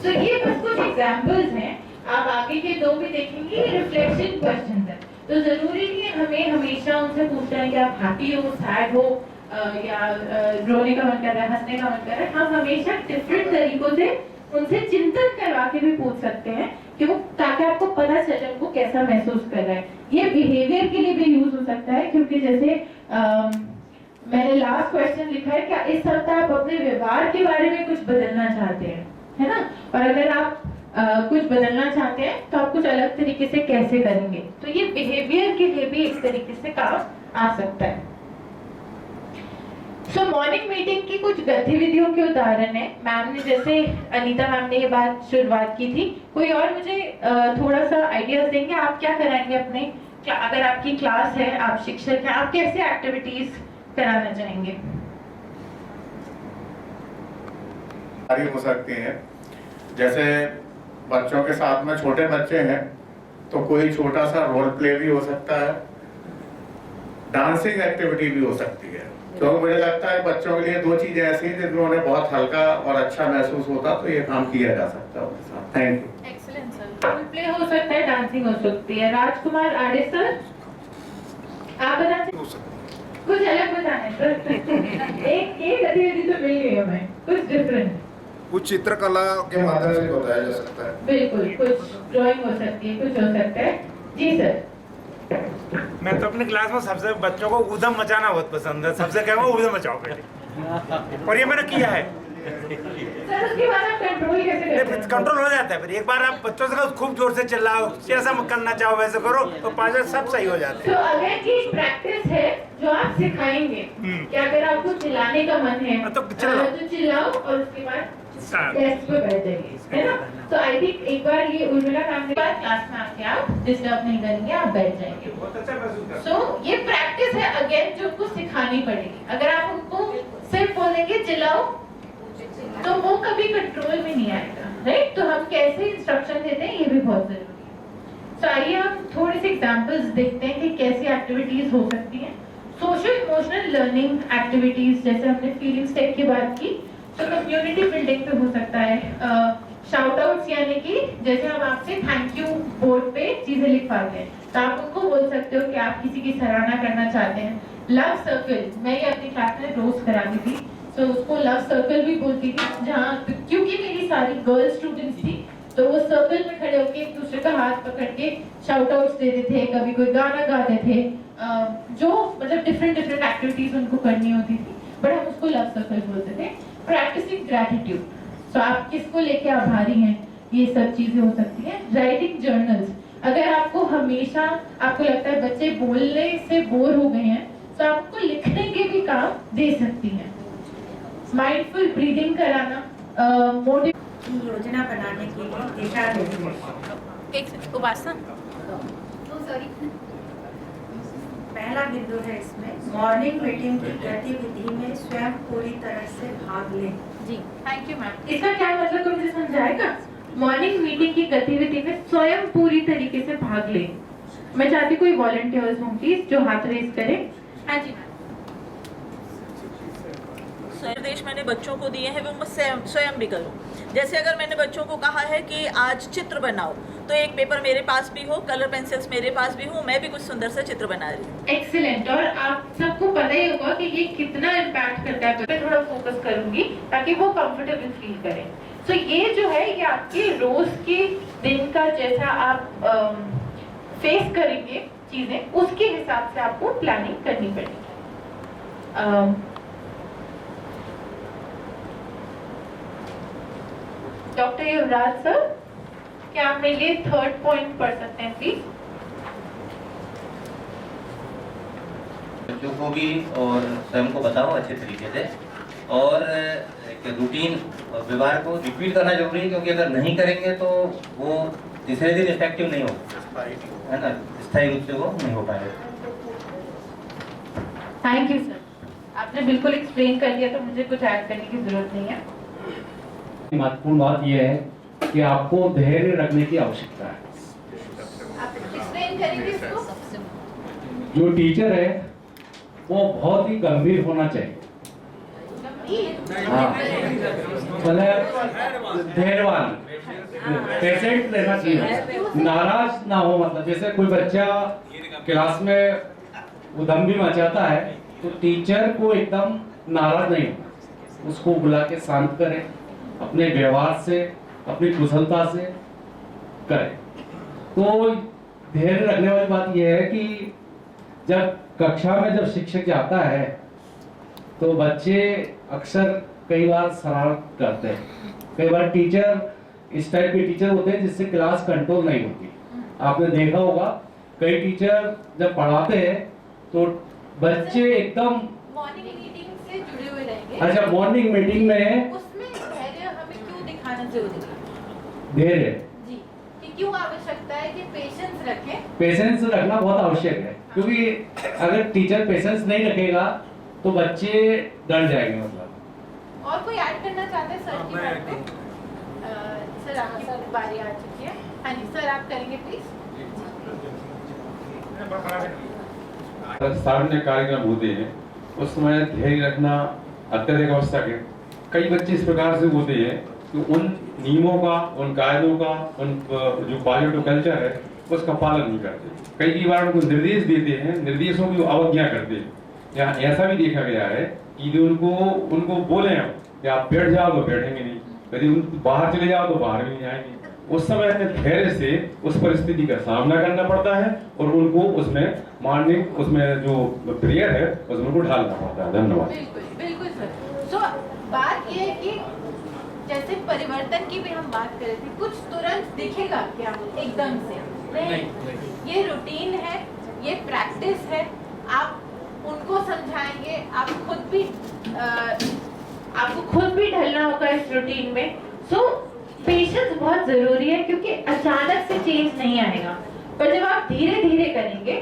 तो ये बस कुछ एग्जांपल्स हैं, आप आगे के 2 भी देखेंगे, रिफ्लेक्शन क्वेश्चन है। तो जरूरी नहीं है हमें हमेशा उनसे पूछना है कि आप हैप्पी हो, सैड हो, या रोने का मन कर रहा है, हंसने का मन कर रहा है। हम हमेशा डिफरेंट तरीकों से उनसे चिंतन करवा के भी पूछ सकते हैं कि वो, ताकि आपको पता चले उनको कैसा महसूस कर रहा है। ये बिहेवियर के लिए भी यूज हो सकता है, क्योंकि जैसे मैंने लास्ट क्वेश्चन लिखा है, क्या इस सप्ताह आप अपने व्यवहार के बारे में कुछ बदलना चाहते हैं, है ना? और अगर आप कुछ बदलना चाहते हैं तो आप कुछ अलग तरीके से कैसे करेंगे? तो ये बिहेवियर के लिए भी एक तरीके से काम आ सकता है। सो मॉर्निंग मीटिंग की कुछ गतिविधियों के उदाहरण है। मैम ने, जैसे अनीता मैम ने ये बात शुरुआत की थी, कोई और मुझे थोड़ा सा आइडियाज देंगे? आप क्या कराएंगे अपने, अगर आपकी क्लास है, आप शिक्षक हैं, आप कैसे एक्टिविटीज कराना चाहेंगे? हो सकती हैं, जैसे बच्चों के साथ में छोटे बच्चे हैं तो कोई छोटा सा रोल प्ले भी हो सकता है, डांसिंग एक्टिविटी भी हो सकती है। तो मुझे लगता है बच्चों के लिए 2 चीजें ऐसी हैं जिसमें उन्हें बहुत हल्का और अच्छा महसूस होता, तो ये काम किया जा सकता है उनके साथ। Thank you. Excellent sir. Role play हो सकता है, डांसिंग हो सकती है। राजकुमार आडे सर, आप बताते कुछ अलग बताएं सर। एक गतिविधि तो मिल गई हमें, कुछ डिफरेंट। कुछ चित्रकला के माध्यम से बताया जा सकता है। बिल्कुल, कुछ ड्राइंग हो सकती है, कुछ हो सकता है। जी सर। मैं तो अपनी क्लास में सबसे बच्चों को ऊधम मचाना बहुत पसंद है। सबसे कहूँगा ऊधम मचाओ बेटे, और ये मैंने किया है। सर उसके बाद आप कंट्रोल कैसे करते हैं? कंट्रोल हो जाता है। फिर एक बार आप बच्चों से खूब जोर से चिल्लाओ, जैसा करना चाहो वैसे करो, तो 5 मिनट सब सही हो जाते हैं। तो अगर ये प्रैक्टिस है जो आप सिखाएंगे कि अगर आपको चिल्लाने का मन है तो चिल्लाओ और उसके बाद डेस्क पे बैठ जाइए, है ना? तो आई थिंक एक बार ये उर्मिला मैम के बाद क्लास में आके आप डिस्टर्ब नहीं करेंगे, आप बैठ जाएंगे। सो ये प्रैक्टिस है अगेन जो उनको सिखानी पड़ेगी। अगर आप उनको सिर्फ बोलेंगे चिल्लाओ तो वो कभी कंट्रोल में नहीं आएगा, राइट? तो हम कैसे इंस्ट्रक्शन देते हैं ये भी बहुत जरूरी है। तो आइए हम थोड़े से एग्जांपल्स देखते हैं कि कैसी एक्टिविटीज हो सकती हैं। सोशल इमोशनल लर्निंग एक्टिविटीज, जैसे हमने फीलिंग स्टेप की बात की, तो कम्युनिटी बिल्डिंग पे हो सकता है। शाउट आउट्स, यानी कि जैसे हम आपसे थैंक यू बोर्ड पे चीजें लिखवाते हैं, तो आप उनको बोल सकते हो कि आप किसी की सराहना करना चाहते हैं। लव सर्कल, मैं ये अपनी क्लास में रोज कराती थी, तो उसको लव सर्कल भी बोलती थी, जहाँ क्योंकि मेरी सारी गर्ल स्टूडेंट्स थी तो वो सर्कल में खड़े होकर एक दूसरे का हाथ पकड़ के शाउट आउट्स देते थे, कभी कोई गाना गाते थे, जो मतलब डिफरेंट एक्टिविटीज उनको करनी होती थी, बट हम उसको लव सर्कल बोलते थे। प्रैक्टिसिंग ग्रैटिट्यूड, तो आप किसको लेके आभारी हैं, ये सब चीजें हो सकती हैं। राइटिंग जर्नल्स, अगर आपको हमेशा आपको लगता है बच्चे बोलने से बोर हो गए हैं तो आपको लिखने के भी काम दे सकती हैं। माइंडफुल ब्रीदिंग कराना, योजना बनाने के लिए दिशा निर्देश। एक उपासना, पहला बिंदु है इसमें, मॉर्निंग मीटिंग की गतिविधि में स्वयं पूरी तरह से भाग लें। जी, थैंक यू मैम। इसका क्या मतलब कोई मुझे समझाएगा? मॉर्निंग मीटिंग की गतिविधि में स्वयं पूरी तरीके से भाग लें। मैं चाहती कोई वॉलंटियर्स हों प्लीज जो हाथ रेज करें। हाँ जी मैम। निर्देश मैंने बच्चों को दिए हैं वो मैं स्वयं भी करूं। जैसे अगर मैंने बच्चों को कहा है कि आज चित्र बनाओ, तो एक पेपर मेरे पास भी हो, कलर पेंसिल्स मेरे पास भी हो, मैं भी कुछ सुंदर सा चित्र बना रही हूँ। एक्सीलेंट। और आप सबको पता ही होगा कि ये कितना इम्पैक्ट करता है। मैं थोड़ा फोकस करूंगी ताकि वो कंफर्टेबल फील करें। तो ये जो है ये आपके रोज के दिन का जैसा आप फेस करेंगे चीजें, उसके हिसाब से आपको प्लानिंग करनी पड़ेगी। डॉक्टर युवराज सर, क्या आप मेरे लिए 3rd पॉइंट पढ़ सकते हैं प्लीज? बच्चों को भी और स्वयं को बताओ अच्छे तरीके से, और एक रूटीन और व्यवहार को रिपीट करना जरूरी है, क्योंकि अगर नहीं करेंगे तो वो तीसरे दिन इफेक्टिव नहीं होगा, है ना, स्थायी रूप से वो नहीं हो पाएगा। थैंक यू सर, आपने बिल्कुल एक्सप्लेन कर दिया, तो मुझे कुछ ऐड करने की जरूरत नहीं है। महत्वपूर्ण बात यह है कि आपको धैर्य रखने की आवश्यकता है। आप एक्सप्लेन करेंगे इसको? जो टीचर है वो बहुत ही गंभीर होना चाहिए, मतलब धैर्यवान, पेशेंट रहना चाहिए, नाराज ना हो। मतलब जैसे कोई बच्चा क्लास में उधम भी मचाता है तो टीचर को एकदम नाराज नहीं होना, उसको बुला के शांत करें, अपने व्यवहार से, अपनी कुशलता से करें। तो धैर्य रखने वाली बात यह है कि जब कक्षा में जब शिक्षक जाता है तो बच्चे अक्सर कई बार शरारत करते हैं। कई बार टीचर इस टाइप के टीचर होते हैं जिससे क्लास कंट्रोल नहीं होती। आपने देखा होगा कई टीचर जब पढ़ाते हैं तो बच्चे एकदम मॉर्निंग मीटिंग से जुड़े हुए रहेंगे। अच्छा, मॉर्निंग मीटिंग में जरूरी धैर्य जी, कि क्यों आवश्यकता है कि पेशेंस रखें। पेशेंस रखना बहुत आवश्यक है, क्योंकि अगर टीचर पेशेंस नहीं रखेगा तो बच्चे डर जाएंगे। मतलब और कोई ऐड करना चाहते हैं सर की बात पे? सर आपकी बारी आ चुकी है। हाँ जी सर, आप करेंगे प्लीज। सार्वजनिक कार्यक्रम होते हैं उस समय धैर्य रखना अत्यधिक आवश्यक है। कई बच्चे इस प्रकार से होते हैं कि उन नियमों का, उन कायदों का, उन जो पॉजिटिव कल्चर है उसका पालन नहीं करते। कई बार उनको निर्देश देते हैं, निर्देशों की अवज्ञा करते हैं। यहाँ ऐसा भी देखा गया है कि जो उनको बोले हम कि आप बैठ जाओ तो बैठेंगे नहीं, यदि बाहर चले जाओ तो बाहर भी नहीं जाएंगे। उस समय अपने धैर्य से उस परिस्थिति का सामना करना पड़ता है और उनको उसमें मॉर्निंग उसमें जो प्रेयर है उसमें उनको ढालना पड़ता है। धन्यवाद। बिल्कुल सर। तो बात ये है कि जैसे परिवर्तन की भी हम बात कर रहे थे, कुछ तुरंत दिखेगा क्या एकदम से? नहीं। ये रूटीन है, ये प्रैक्टिस है, आप उनको समझाएंगे, आप खुद भी आपको खुद भी ढलना होगा इस रूटीन में। सो पेशेंस बहुत जरूरी है, क्योंकि अचानक से चेंज नहीं आएगा, पर जब आप धीरे धीरे करेंगे,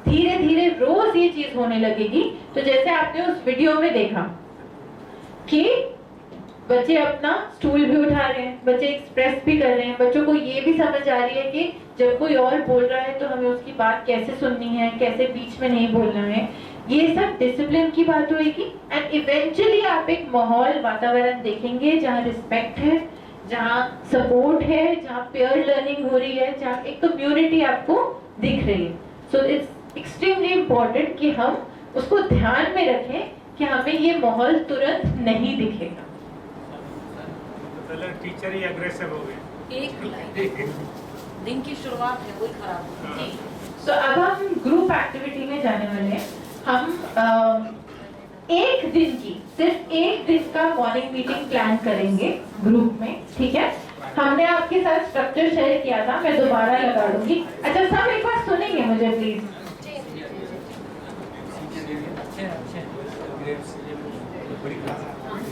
धीरे धीरे रोज ये चीज होने लगेगी। तो जैसे आपने उस वीडियो में देखा कि बच्चे अपना स्टूल भी उठा रहे हैं, बच्चे एक्सप्रेस भी कर रहे हैं, बच्चों को ये भी समझ आ रही है कि जब कोई और बोल रहा है तो हमें उसकी बात कैसे सुननी है, कैसे बीच में नहीं बोलना है। ये सब डिसिप्लिन की बात होगी। एंड इवेंचुअली आप एक माहौल, वातावरण देखेंगे जहाँ रिस्पेक्ट है, जहाँ सपोर्ट है, जहाँ पेयर लर्निंग हो रही है, जहाँ एक कम्युनिटी आपको दिख रही है। सो इट्स एक्सट्रीमली इम्पोर्टेंट कि हम उसको ध्यान में रखें कि हमें ये माहौल तुरंत नहीं दिखेगा। टीचर ही अग्रेसिव हो गए। एक दिन की शुरुआत है, वही खराब हो गई। तो अब हम ग्रुप एक्टिविटी में जाने वाले हैं। हम एक दिन की, सिर्फ एक दिन का मॉर्निंग मीटिंग प्लान करेंगे ग्रुप में, ठीक है? हमने आपके साथ स्ट्रक्चर शेयर किया था, मैं दोबारा लगा दूंगी। अच्छा, सब एक बार सुनेंगे मुझे प्लीज।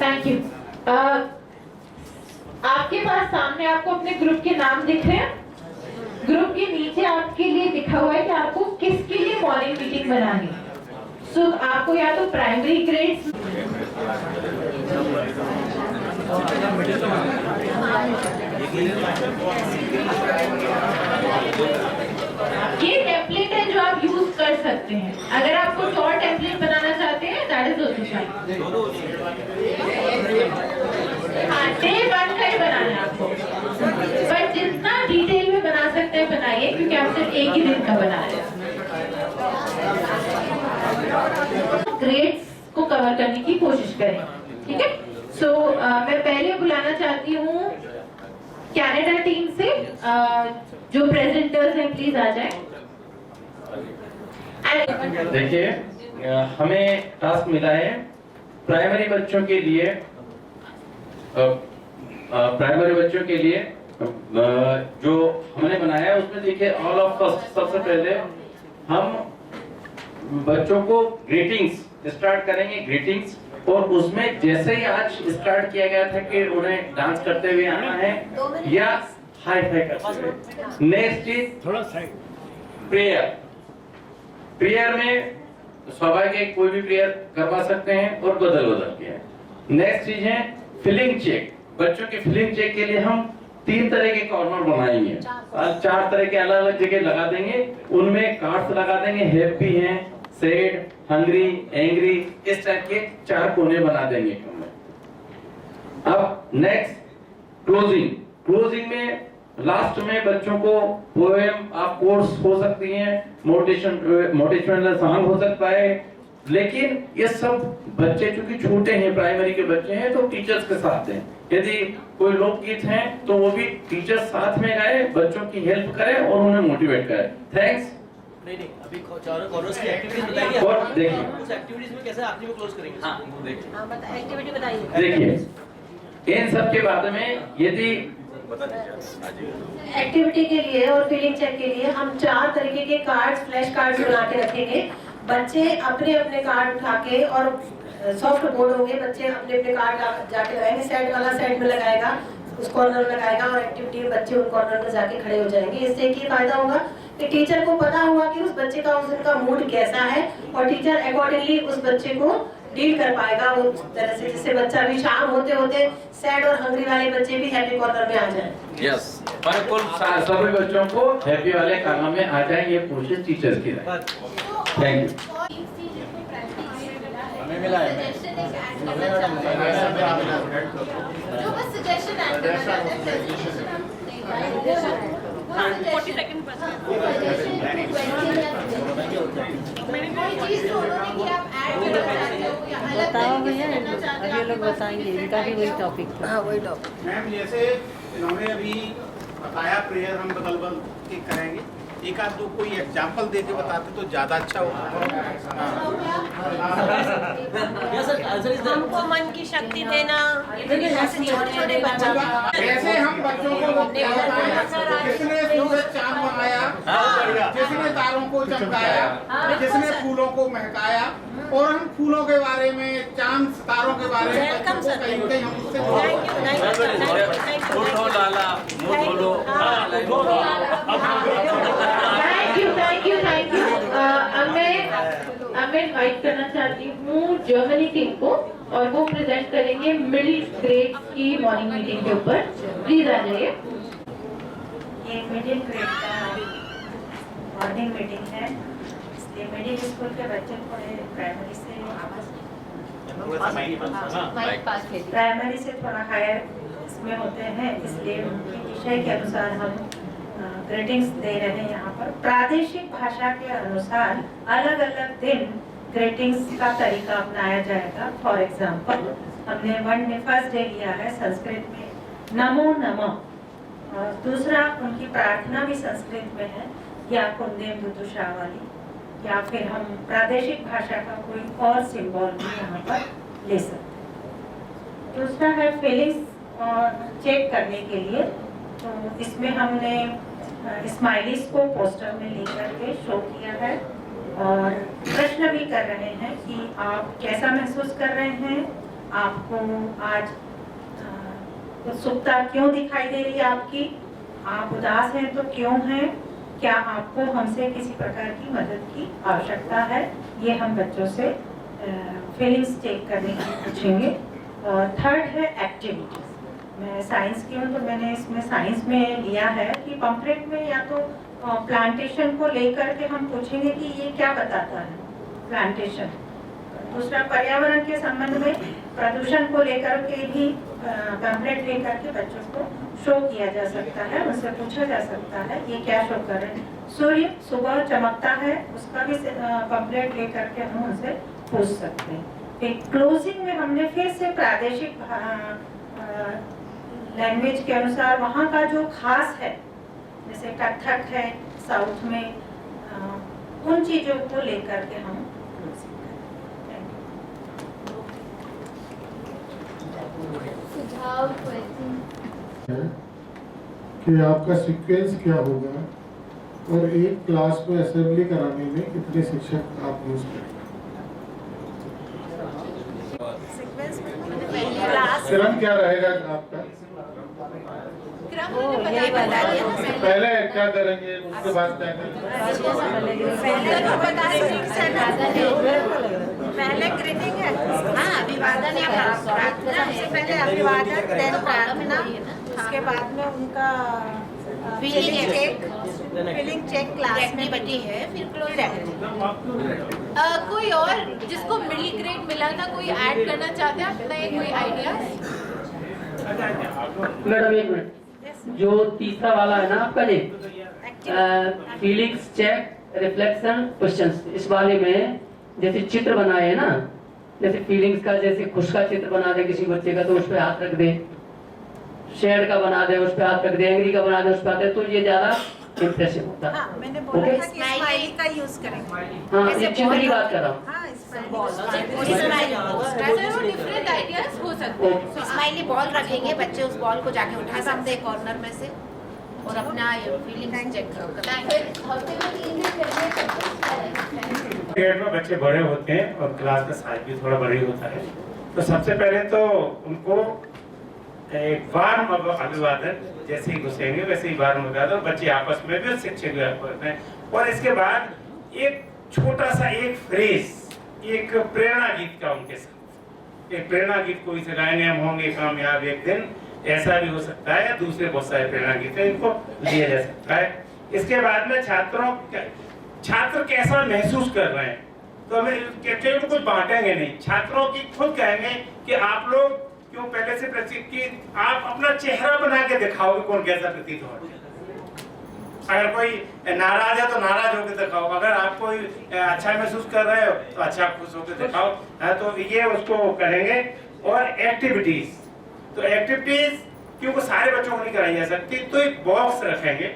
Thank you. आपके पास सामने आपको अपने ग्रुप के नाम दिख रहे हैं? ग्रुप के नीचे आपके लिए लिखा हुआ है कि आपको किसके लिए मॉर्निंग मीटिंग बनानी है। सो आपको या तो प्राइमरी ग्रेड्स, ये टेम्पलेट है जो आप यूज कर सकते हैं। अगर आप कुछ और टेम्पलेट बनाना चाहते हैं दैट इज ऑल्सो फाइन। हाँ, डे वन का ही बनाना है आपको, बट जितना डिटेल में बना सकते हैं बनाइए, क्योंकि आप सिर्फ एक ही दिन का बना रहे हैं। ग्रेड्स को कवर करने की कोशिश करें, ठीक है? सो मैं पहले बुलाना चाहती हूँ कनाडा टीम से जो प्रेजेंटर्स हैं, प्लीज आ जाएं। देखिए, हमें टास्क मिला है प्राइमरी बच्चों के लिए, जो हमने बनाया है उसमें देखिए ऑल ऑफ फर्स्ट, सबसे पहले हम बच्चों को ग्रीटिंग्स स्टार्ट करेंगे, ग्रीटिंग्स, और उसमें जैसे ही आज स्टार्ट किया गया था कि उन्हें डांस करते हुए आना है या हाई फाई करते हुए। नेक्स्ट इज थोड़ा प्रेयर। प्रेयर में स्वाभाविक कोई भी प्रेयर करवा सकते हैं और बदल के। नेक्स्ट चीज है फिलिंग चेक। बच्चों के फिलिंग चेक के लिए हम 3 तरह के कॉर्नर बनाएंगे, 4 तरह के अलग अलग जगह लगा देंगे, उनमें कार्ड्स लगा देंगे, हैप्पी हैं, सैड, हंग्री, एंग्री, इस टाइप के 4 कोने बना देंगे। अब नेक्स्ट क्लोजिंग में लास्ट में बच्चों को पोएम आप कोर्स हो सकती हैं, मोटिवेशनल सॉन्ग हो सकता है, लेकिन ये सब बच्चे चूंकि छोटे हैं, प्राइमरी के बच्चे हैं, तो टीचर्स के साथ हैं। यदि कोई लोकगीत हैं तो वो भी टीचर्स साथ में गाए, बच्चों की हेल्प करें और उन्हें मोटिवेट करें। थैंक्स। नहीं, अभी चारों कॉर्नर्स की एक्टिविटीज बताइए। और देखिए उस एक्टिविटीज में कैसे आखिरी में क्लोज करेंगे। हाँ, देखिए एक्टिविटी बताइए। देखिए, इन सब के बाद में यदि एक्टिविटी के लिए और फीलिंग चेक के लिए हम 4 तरीके के कार्ड्स, फ्लैश कार्ड्स बना के रखेंगे। बच्चे अपने अपने कार्ड उठा के, और सॉफ्ट बोर्ड होंगे, बच्चे अपने अपने कार्ड जाके लगाएंगे। साइड वाला साइड में लगाएगा, उस कॉर्नर में लगाएगा, और एक्टिविटी में बच्चे उन कॉर्नर में जाके खड़े हो जाएंगे। इससे एक ही फायदा होगा कि टीचर को पता होगा कि उस बच्चे का उस दिन का मूड कैसा है, और टीचर अकॉर्डिंगली उस बच्चे को डील कर पाएगा वो तरह से, जिससे बच्चा भी शाम होते होते सैड और हंग्री वाले बच्चे भी हैप्पी कॉर्नर में आ जाएं। यस, बिल्कुल, सभी बच्चों को हैप्पी वाले कॉर्नर में आ जाए, ये कोशिश टीचर्स की है। Thank you. हमें मिला है जो बस सजेशन ऐड करना चाहते हैं। 40 सेकंड बस। कोई चीज तो उन्होंने कि आप ऐड करना चाहते हो या अलग तरीके से करना चाहते हो, ये लोग बताएंगे। इनका भी वही टॉपिक था। हाँ, वही टॉपिक। मैम, जैसे इन्होंने अभी बताया प्रेयर हम बदल के करेंगे, एक आध दो कोई एग्जांपल दे के बताते तो ज्यादा अच्छा होगा। हमको मन की शक्ति देना, छोटे बच्चों कैसे हम बच्चों को जिसने सूरज चांद बनाया, जिसने तारों को चमकाया, जिसने फूलों को महकाया, और हम फूलों के बारे में, चांद सितारों के बारे में कहीं हम उससे थैंक यू। अब मैं इनवाइट करना चाहती हूँ जर्मनी टीम को, और वो प्रेजेंट करेंगे मिडिल ग्रेड की मॉर्निंग मीटिंग के ऊपर। प्लीज आ जाइए। ये मिडिल ग्रेड का मॉर्निंग मीटिंग है, इसलिए मिडिल स्कूल के बच्चों को प्राइमरी से थोड़ा हायर इसमें होते हैं, इसलिए उनके विषय के अनुसार हम ग्रीटिंग्स दे रहे हैं। यहाँ पर प्रादेशिक भाषा के अनुसार अलग अलग दिन ग्रीटिंग्स का तरीका अपनाया जाएगा। फॉर एग्जाम्पल, हमने फर्स्ट डे लिया है संस्कृत में नमो नमः, और दूसरा उनकी प्रार्थना भी संस्कृत में है, या कुंदेम दुदुशा वाली, या फिर हम प्रादेशिक भाषा का कोई और सिंबल भी यहाँ पर ले सकते हैं। दूसरा है फीलिंग्स और चेक करने के लिए, तो इसमें हमने स्माइलीज को पोस्टर में लेकर के शो किया है और प्रश्न भी कर रहे हैं कि आप कैसा महसूस कर रहे हैं, आपको आज उत्सुकता क्यों दिखाई दे रही है आपकी, आप उदास हैं तो क्यों हैं, क्या आपको हमसे किसी प्रकार की मदद की आवश्यकता है, ये हम बच्चों से फीलिंग्स चेक करने के लिए पूछेंगे। और थर्ड है एक्टिविटीज। मैं साइंस की हूँ तो मैंने इसमें साइंस में लिया है कि पंपलेट में या तो प्लांटेशन को लेकर के हम पूछेंगे कि ये क्या बताता है प्लांटेशन। दूसरा पर्यावरण के संबंध में प्रदूषण को लेकर के भी पैम्फलेट लेकर के बच्चों को शो किया जा सकता है, उनसे पूछा जा सकता है ये क्या शो कर रहे हैं। सूर्य सुबह चमकता है, उसका भी पैम्फलेट लेकर के हम उनसे पूछ सकते हैं। फिर क्लोजिंग में हमने फिर से प्रादेशिक लैंग्वेज के अनुसार वहाँ का जो खास है, जैसे कथक है साउथ में, उन चीजों को लेकर के हम कि आपका सीक्वेंस क्या होगा और एक क्लास में असेंबली कराने में कितने शिक्षक आप यूज करेंगे। क्रम क्या रहेगा आपका? पहले क्या करेंगे, उसके बाद क्या करेंगे? पहले ग्रीटिंग है, हाँ अभिवादन या प्रार्थना है। पहले अभिवादन, देन प्रार्थना, उसके बाद में उनका फीलिंग चेक क्लास में बटी है, फिर क्लोज। कोई और जिसको मिडिल ग्रेड मिला था, कोई ऐड करना चाहते हैं अपना कोई आइडिया? मैडम एक मिनट, जो तीसरा वाला है ना आपका जी, फीलिंग्स चेक रिफ्लेक्शन क्वेश्चंस, इस वाले में जैसे चित्र बनाए है ना, जैसे फीलिंग्स का, जैसे खुश का चित्र बना दे किसी बच्चे का तो उस पर हाथ रख दे, शेयर का बना दे उस पर हाथ रख दे, एंग्री का बना दे उस पर हाथ रख दे, तो ये ज्यादा इंप्रेसिव होता है। हाँ, मैंने बोला था कि स्माइली का यूज करेंगे। हाँ, ये चित्र की बात कर रहा हूँ। हाँ, डिफरेंट आइडियाज हो सकते हैं। स्माइली बॉल रखेंगे, बच्चे उस बॉल को जाके उठा सकते हैं कॉर्नर में से और अपना फीलिंग्स चेक में बच्चे बड़े होते हैं और क्लास का साइज भी थोड़ा बड़ा ही होता है, तो सबसे पहले तो उनको एक वार्म अभिवादन, जैसे ही घुसेंगे वैसे ही वार्म अभिवादन, बच्चे आपस में भी और शिक्षक भी आपस में, और इसके बाद एक छोटा सा एक फ्रेज, एक प्रेरणा गीत का उनके साथ, एक प्रेरणा गीत कोई से गाएंगे, हम होंगे कामयाब एक दिन, ऐसा भी हो सकता है, दूसरे बहुत सारे प्रेरणा गीत है, इनको लिया जा सकता है। इसके बाद में छात्र कैसा महसूस कर रहे हैं, तो हमें उनको बांटेंगे नहीं, छात्रों की खुद कहेंगे कि आप लोग क्यों पहले से प्रशिक्षित की आप अपना चेहरा बना के दिखाओ कि कौन कैसा प्रतीत हो। अगर कोई नाराज है तो नाराज होकर दिखाओ, अगर आप कोई अच्छा महसूस कर रहे हो तो अच्छा खुश होकर दिखाओ। तो ये उसको करेंगे। और एक्टिविटीज, तो एक्टिविटीज क्योंकि सारे बच्चों को नहीं कराई जा सकती, तो एक बॉक्स रखेंगे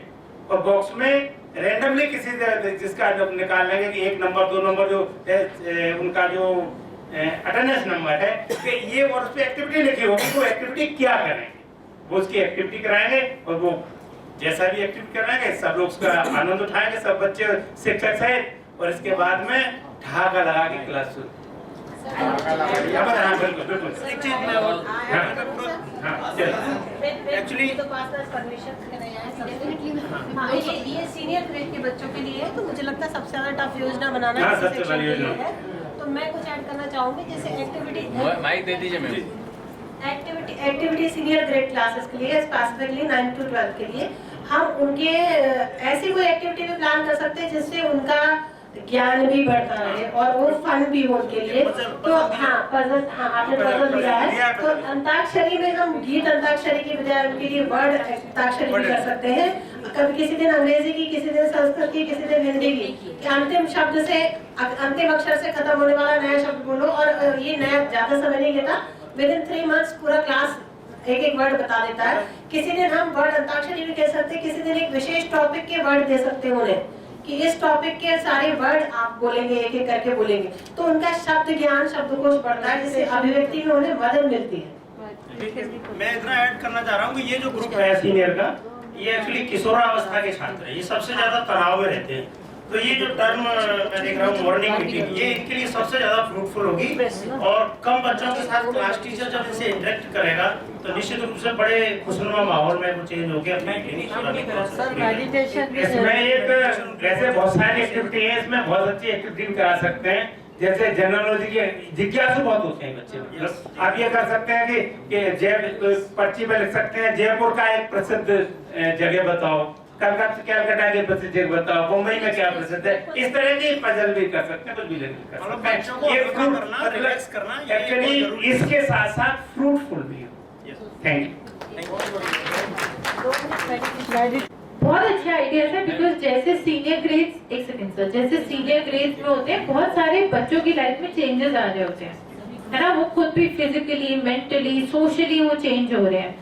और बॉक्स में रैंडमली किसी जिसका जब निकाल लेंगे कि 1 नंबर 2 नंबर जो उनका जो अटेंडेंस नंबर है, तो ये और उस पर एक्टिविटी लिखी होगी, वो एक्टिविटी क्या करेंगे, वो उसकी एक्टिविटी कराएंगे और वो जैसा भी एक्टिविटी कराएंगे सब लोग उसका आनंद उठाएंगे, सब बच्चे शिक्षक सहित, और इसके बाद में ढाका लगा के क्लास शुरू। एक्चुअली ये सीनियर ग्रेड के बच्चों के लिए है, तो मुझे लगता है सबसे ज्यादा टफ योजना बनाना है। तो मैं कुछ ऐड करना चाहूंगी, जैसे एक्टिविटी माइक दे दीजिए ma'am. Activity senior grade classes के लिए, स्पेसिफिकली 9 to 12 के लिए हम उनके ऐसी कोई एक्टिविटी भी प्लान कर सकते हैं जिससे उनका ज्ञान भी बढ़ता है और वो फन भी हो उनके लिए। तो हाँ पजल, हाँ आपने पजल दिया है, तो अंताक्षरी में हम गीत अंताक्षरी की बजाय उनके लिए वर्ड अंताक्षरी भी कर सकते हैं। कभी किसी दिन अंग्रेजी की, किसी दिन संस्कृत की, किसी दिन हिंदी की, अंतिम शब्द से, अंतिम अक्षर से खत्म होने वाला नया शब्द बोलो, और ये नया ज्यादा समय नहीं लेता, विदिन 3 months पूरा क्लास एक वर्ड बता देता है। किसी दिन हम वर्ड अंताक्षरी भी कह सकते हैं, किसी दिन एक विशेष टॉपिक के वर्ड दे सकते हैं उन्हें कि इस टॉपिक के सारे वर्ड आप बोलेंगे, एक एक करके बोलेंगे, तो उनका शब्द ज्ञान, शब्दकोश बढ़ता है, जिससे अभिव्यक्ति में उन्हें मदद मिलती है। मैं इतना ऐड करना चाह रहा हूँ कि ये जो ग्रुप है सीनियर का, ये एक्चुअली किशोरावस्था के छात्र हैं, ये सबसे ज्यादा तनाव में रहते हैं। तो ये जो टर्म मैं देख रहा हूँ मॉर्निंग मीटिंग, ये इनके लिए सबसे ज्यादा फ्रूटफुल होगी। और कम बच्चों के साथ क्लास टीचर जब इनसे इंटरेक्ट करेगा तो निश्चित रूप से बड़े खुशनुमा माहौल में वो चेंज होकर अपनी इसमें एक वैसे बहुत सारी एक्टिविटी है, इसमें बहुत अच्छी एक्टिविटी भी करा सकते हैं। जैसे जनरल नॉलेज की जिज्ञासु बहुत होते हैं बच्चे। आप ये कर सकते हैं कि पर्ची पे लिख सकते हैं जयपुर का एक प्रसिद्ध जगह बताओ, कलकत्ता के प्रसिद्ध जगह बताओ, मुंबई में क्या प्रसिद्ध है। इस तरह की पजल भी कर सकते हैं, कुछ भी कर सकते हैं। ये रिलैक्स करना एक्चुअली इसके साथ साथ फ्रूटफुल भी हो। Thank you. बहुत अच्छे आइडियाज है, बिकॉज जैसे सीनियर ग्रेड्स, एक सेकंड सर, जैसे सीनियर ग्रेड्स में होते हैं बहुत सारे बच्चों की लाइफ में चेंजेस आ रहे होते हैं, है ना। वो खुद भी फिजिकली, मेंटली, सोशली वो चेंज हो रहे हैं,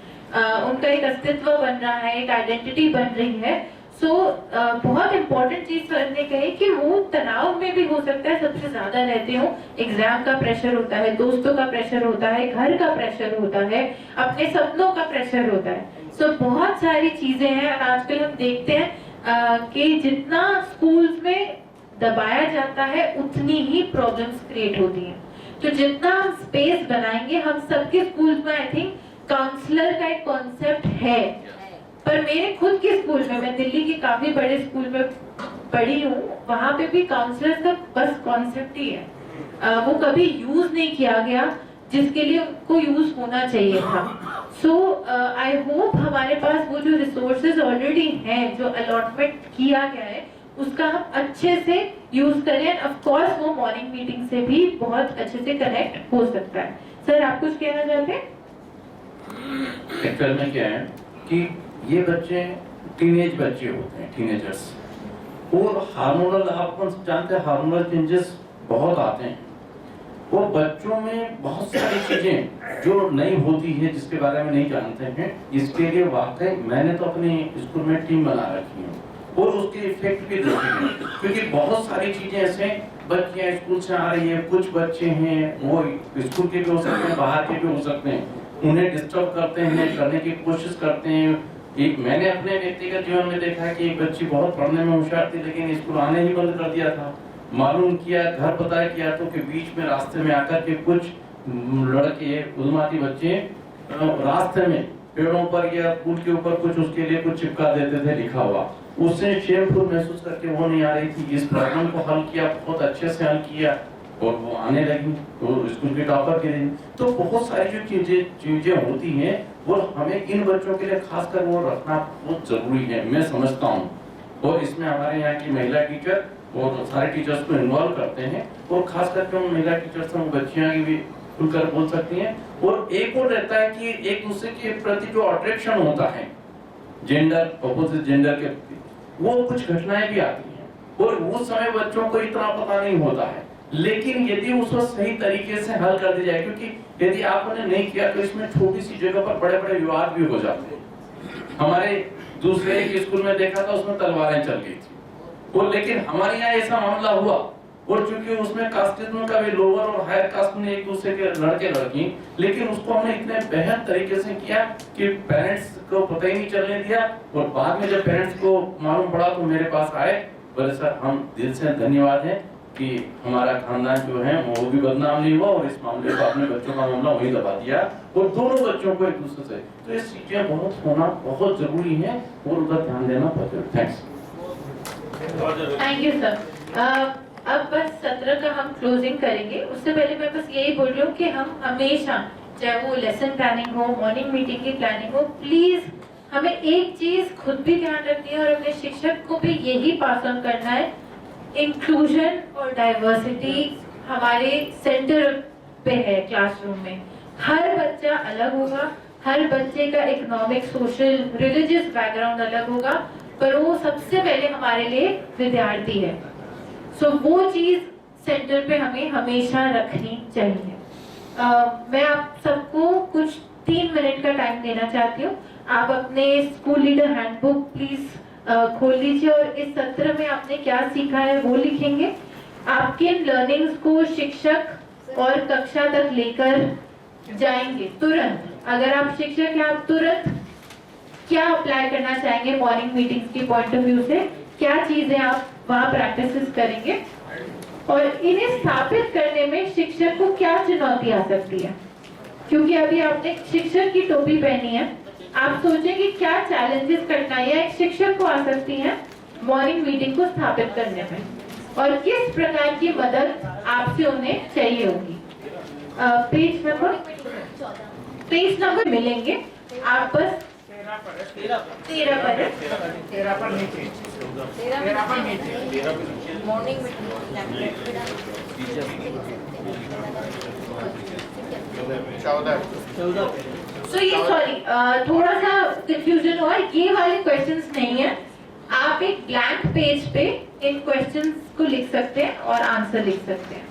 उनका एक अस्तित्व बन रहा है, एक आइडेंटिटी बन रही है। सो बहुत इंपॉर्टेंट चीज सर ने कही कि वो तनाव में भी हो सकता है सबसे ज्यादा रहते हो। एग्जाम का प्रेशर होता है, दोस्तों का प्रेशर होता है, घर का प्रेशर होता है, अपने सपनों का प्रेशर होता है। सो बहुत सारी चीजें हैं। और आजकल हम देखते हैं कि जितना स्कूल्स में दबाया जाता है उतनी ही प्रॉब्लम्स क्रिएट होती हैं। तो जितना हम स्पेस बनाएंगे, हम सबके स्कूल्स में आई थिंक काउंसलर का एक कॉन्सेप्ट है, पर मेरे खुद के स्कूल में, मैं दिल्ली के काफी बड़े स्कूल में पढ़ी हूँ, वहां पे भी काउंसलर का बस कॉन्सेप्ट ही है, वो कभी यूज नहीं किया गया जिसके लिए उनको यूज होना चाहिए था। सो आई होप हमारे पास वो जो रिसोर्सेज ऑलरेडी हैं, जो अलॉटमेंट किया गया है, उसका हम अच्छे से यूज करें। ऑफ कोर्स वो मॉर्निंग मीटिंग से भी बहुत अच्छे से कनेक्ट हो सकता है। सर आप कुछ कहना चाहते हैं? एक्चुअल में क्या है कि ये बच्चे टीनेज बच्चे होते हैं, टीनेजर्स, और हार्मोनल, आप जानते हैं हार्मोनल चेंजेस बहुत आते हैं। वो बच्चों में बहुत सारी चीजें जो नहीं होती है, जिसके बारे में नहीं जानते हैं, इसके लिए वाकई मैंने तो अपने स्कूल में टीम बना रखी है और उसके इफेक्ट भी देखे हैं। क्योंकि बहुत सारी चीजें ऐसे बच्चियां स्कूल से आ रही है, कुछ बच्चे हैं वो स्कूल के भी हो सकते हैं, बाहर के भी हो सकते हैं, उन्हें डिस्टर्ब करते हैं, करने की कोशिश करते हैं। एक मैंने अपने व्यक्तिगत जीवन में देखा है कि एक बच्ची बहुत पढ़ने में होशियार थी, लेकिन स्कूल आने ही बंद कर दिया था। मालूम किया, घर पता किया तो कि बीच में रास्ते में आकर के कुछ लड़के, उद्यमाती बच्चे रास्ते में पेड़ों पर या पुल के ऊपर कुछ उसके लिए कुछ चिपका देते थे लिखा हुआ। उससे शेमफुल महसूस करके वो नहीं आ रही थी। इस प्रॉब्लम को हल किया, बहुत अच्छे से हल किया और वो आने लगी तो स्कूल के टॉपर के लिए। तो बहुत सारी जो चीजें होती हैं वो हमें इन बच्चों के लिए खासकर वो रखना बहुत जरूरी है, मैं समझता हूँ। और इसमें हमारे यहाँ की महिला टीचर और सारे टीचर्स को इन्वॉल्व करते हैं, और खास करके उन महिला टीचर्स को बच्चियां भी खुलकर बोल सकती हैं। और एक और रहता है कि एक दूसरे के प्रति जो अट्रैक्शन होता है जेंडर, अपोजिट जेंडर के प्रति, वो कुछ घटनाएं भी आती हैं और उस समय बच्चों को इतना पता नहीं होता है। लेकिन यदि उसको सही तरीके से हल कर दिया जाए, क्योंकि यदि आपने नहीं किया तो इसमें छोटी सी जगह पर बड़े बड़े विवाद भी हो जाते हैं। हमारे दूसरे एक स्कूल में देखा था, उसमें तलवारें चल गई थी, और लेकिन हमारे यहाँ ऐसा मामला हुआ, और चूंकि उसमें कास्टिज्म का भी लोअर और हायर कास्ट में एक दूसरे के लड़के लड़की, लेकिन उसको हमने इतने बेहद तरीके से किया कि पेरेंट्स को पता ही नहीं चलने दिया। और बाद में जब पेरेंट्स को मालूम पड़ा तो मेरे पास आए, बोले सर हम दिल से धन्यवाद है कि हमारा खानदान जो है वो भी बदनाम नहीं हुआ, और इस मामले को अपने बच्चों का मामला वही दबा दिया, और दोनों बच्चों को एक दूसरे से। तो ये चीजें बहुत होना बहुत जरूरी है और उधर ध्यान देना बहुत जरूरी। थैंक्स। Thank you sir. अब बस सत्र का हम क्लोजिंग करेंगे। उससे पहले मैं बस यही बोल रही हूँ कि हम हमेशा, चाहे वो लेसन प्लानिंग हो, मॉर्निंग मीटिंग की प्लानिंग हो, प्लीज हमें एक चीज खुद भी ध्यान रखनी है और अपने शिक्षक को भी यही पास ऑन करना है, इंक्लूजन और डाइवर्सिटी हमारे सेंटर पे है। क्लासरूम में हर बच्चा अलग होगा, हर बच्चे का इकोनॉमिक, सोशल, रिलीजियस बैकग्राउंड अलग होगा, पर वो सबसे पहले हमारे लिए विद्यार्थी है। सो वो चीज सेंटर पे हमें हमेशा रखनी चाहिए। मैं आप सबको कुछ 3 मिनट का टाइम देना चाहती हूँ। आप अपने स्कूल लीडर हैंडबुक प्लीज खोल लीजिए और इस सत्र में आपने क्या सीखा है वो लिखेंगे। आप किन लर्निंग्स को शिक्षक और कक्षा तक लेकर जाएंगे तुरंत। अगर आप शिक्षक हैं, आप तुरंत क्या अप्लाई करना चाहेंगे मॉर्निंग मीटिंग्स के पॉइंट ऑफ व्यू से, क्या चीजें आप वहाँ प्रैक्टिस करेंगे और इन्हें स्थापित करने में शिक्षक को क्या चुनौती आ सकती है। क्योंकि अभी आपने शिक्षक की टोपी पहनी है, आप सोचेंगे क्या चैलेंजेस कठिनाइयां एक शिक्षक को आ सकती हैं मॉर्निंग मीटिंग को स्थापित करने में और किस प्रकार की मदद आपसे उन्हें चाहिए होगी। पेज नंबर मिलेंगे, आप बस 13 पर नीचे मॉर्निंग सो ये सॉरी थोड़ा सा कंफ्यूजन हुआ, ये वाले क्वेश्चंस नहीं है। आप एक ब्लैंक पेज पे इन क्वेश्चंस को लिख सकते हैं और आंसर लिख सकते हैं।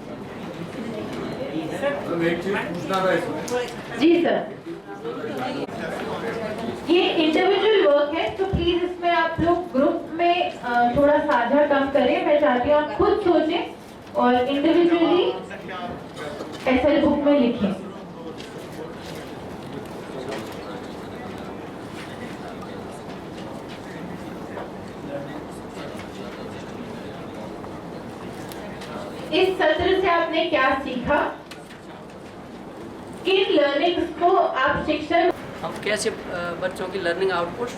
जी सर, ये इंडिविजुअल वर्क है तो प्लीज इसमें आप लोग ग्रुप में थोड़ा साझा काम करें। मैं चाहती हूँ आप खुद सोचें और इंडिविजुअली एसएल बुक में लिखें। इस सत्र से आपने क्या सीखा, किन लर्निंग्स को आप शिक्षक हम कैसे बच्चों की लर्निंग आउटपुट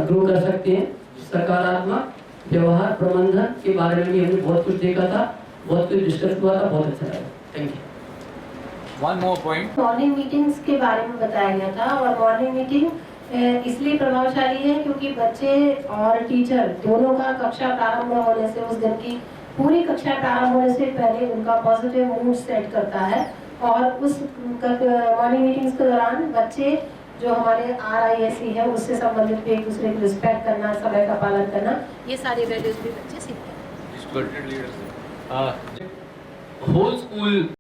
ग्रो कर सकते हैं। सकारात्मक व्यवहार प्रबंधन के बारे में भी हमने बहुत कुछ देखा था, बहुत कुछ डिस्कस हुआ था, बहुत अच्छा लगा। Thank you. One more point, morning meetings के बारे में बताया गया था और मॉर्निंग मीटिंग इसलिए प्रभावशाली है क्योंकि बच्चे और टीचर दोनों का कक्षा प्रारंभ होने से, उस दिन की पूरी कक्षा प्रारंभ होने से पहले उनका पॉजिटिव मूड सेट करता है और उस मॉर्निंग मीटिंग्स के दौरान बच्चे जो हमारे RISE है उससे संबंधित भी एक दूसरे को रिस्पेक्ट करना, समय का पालन करना, ये सारी वैल्यूज भी बच्चे सीखते हैं। Whole school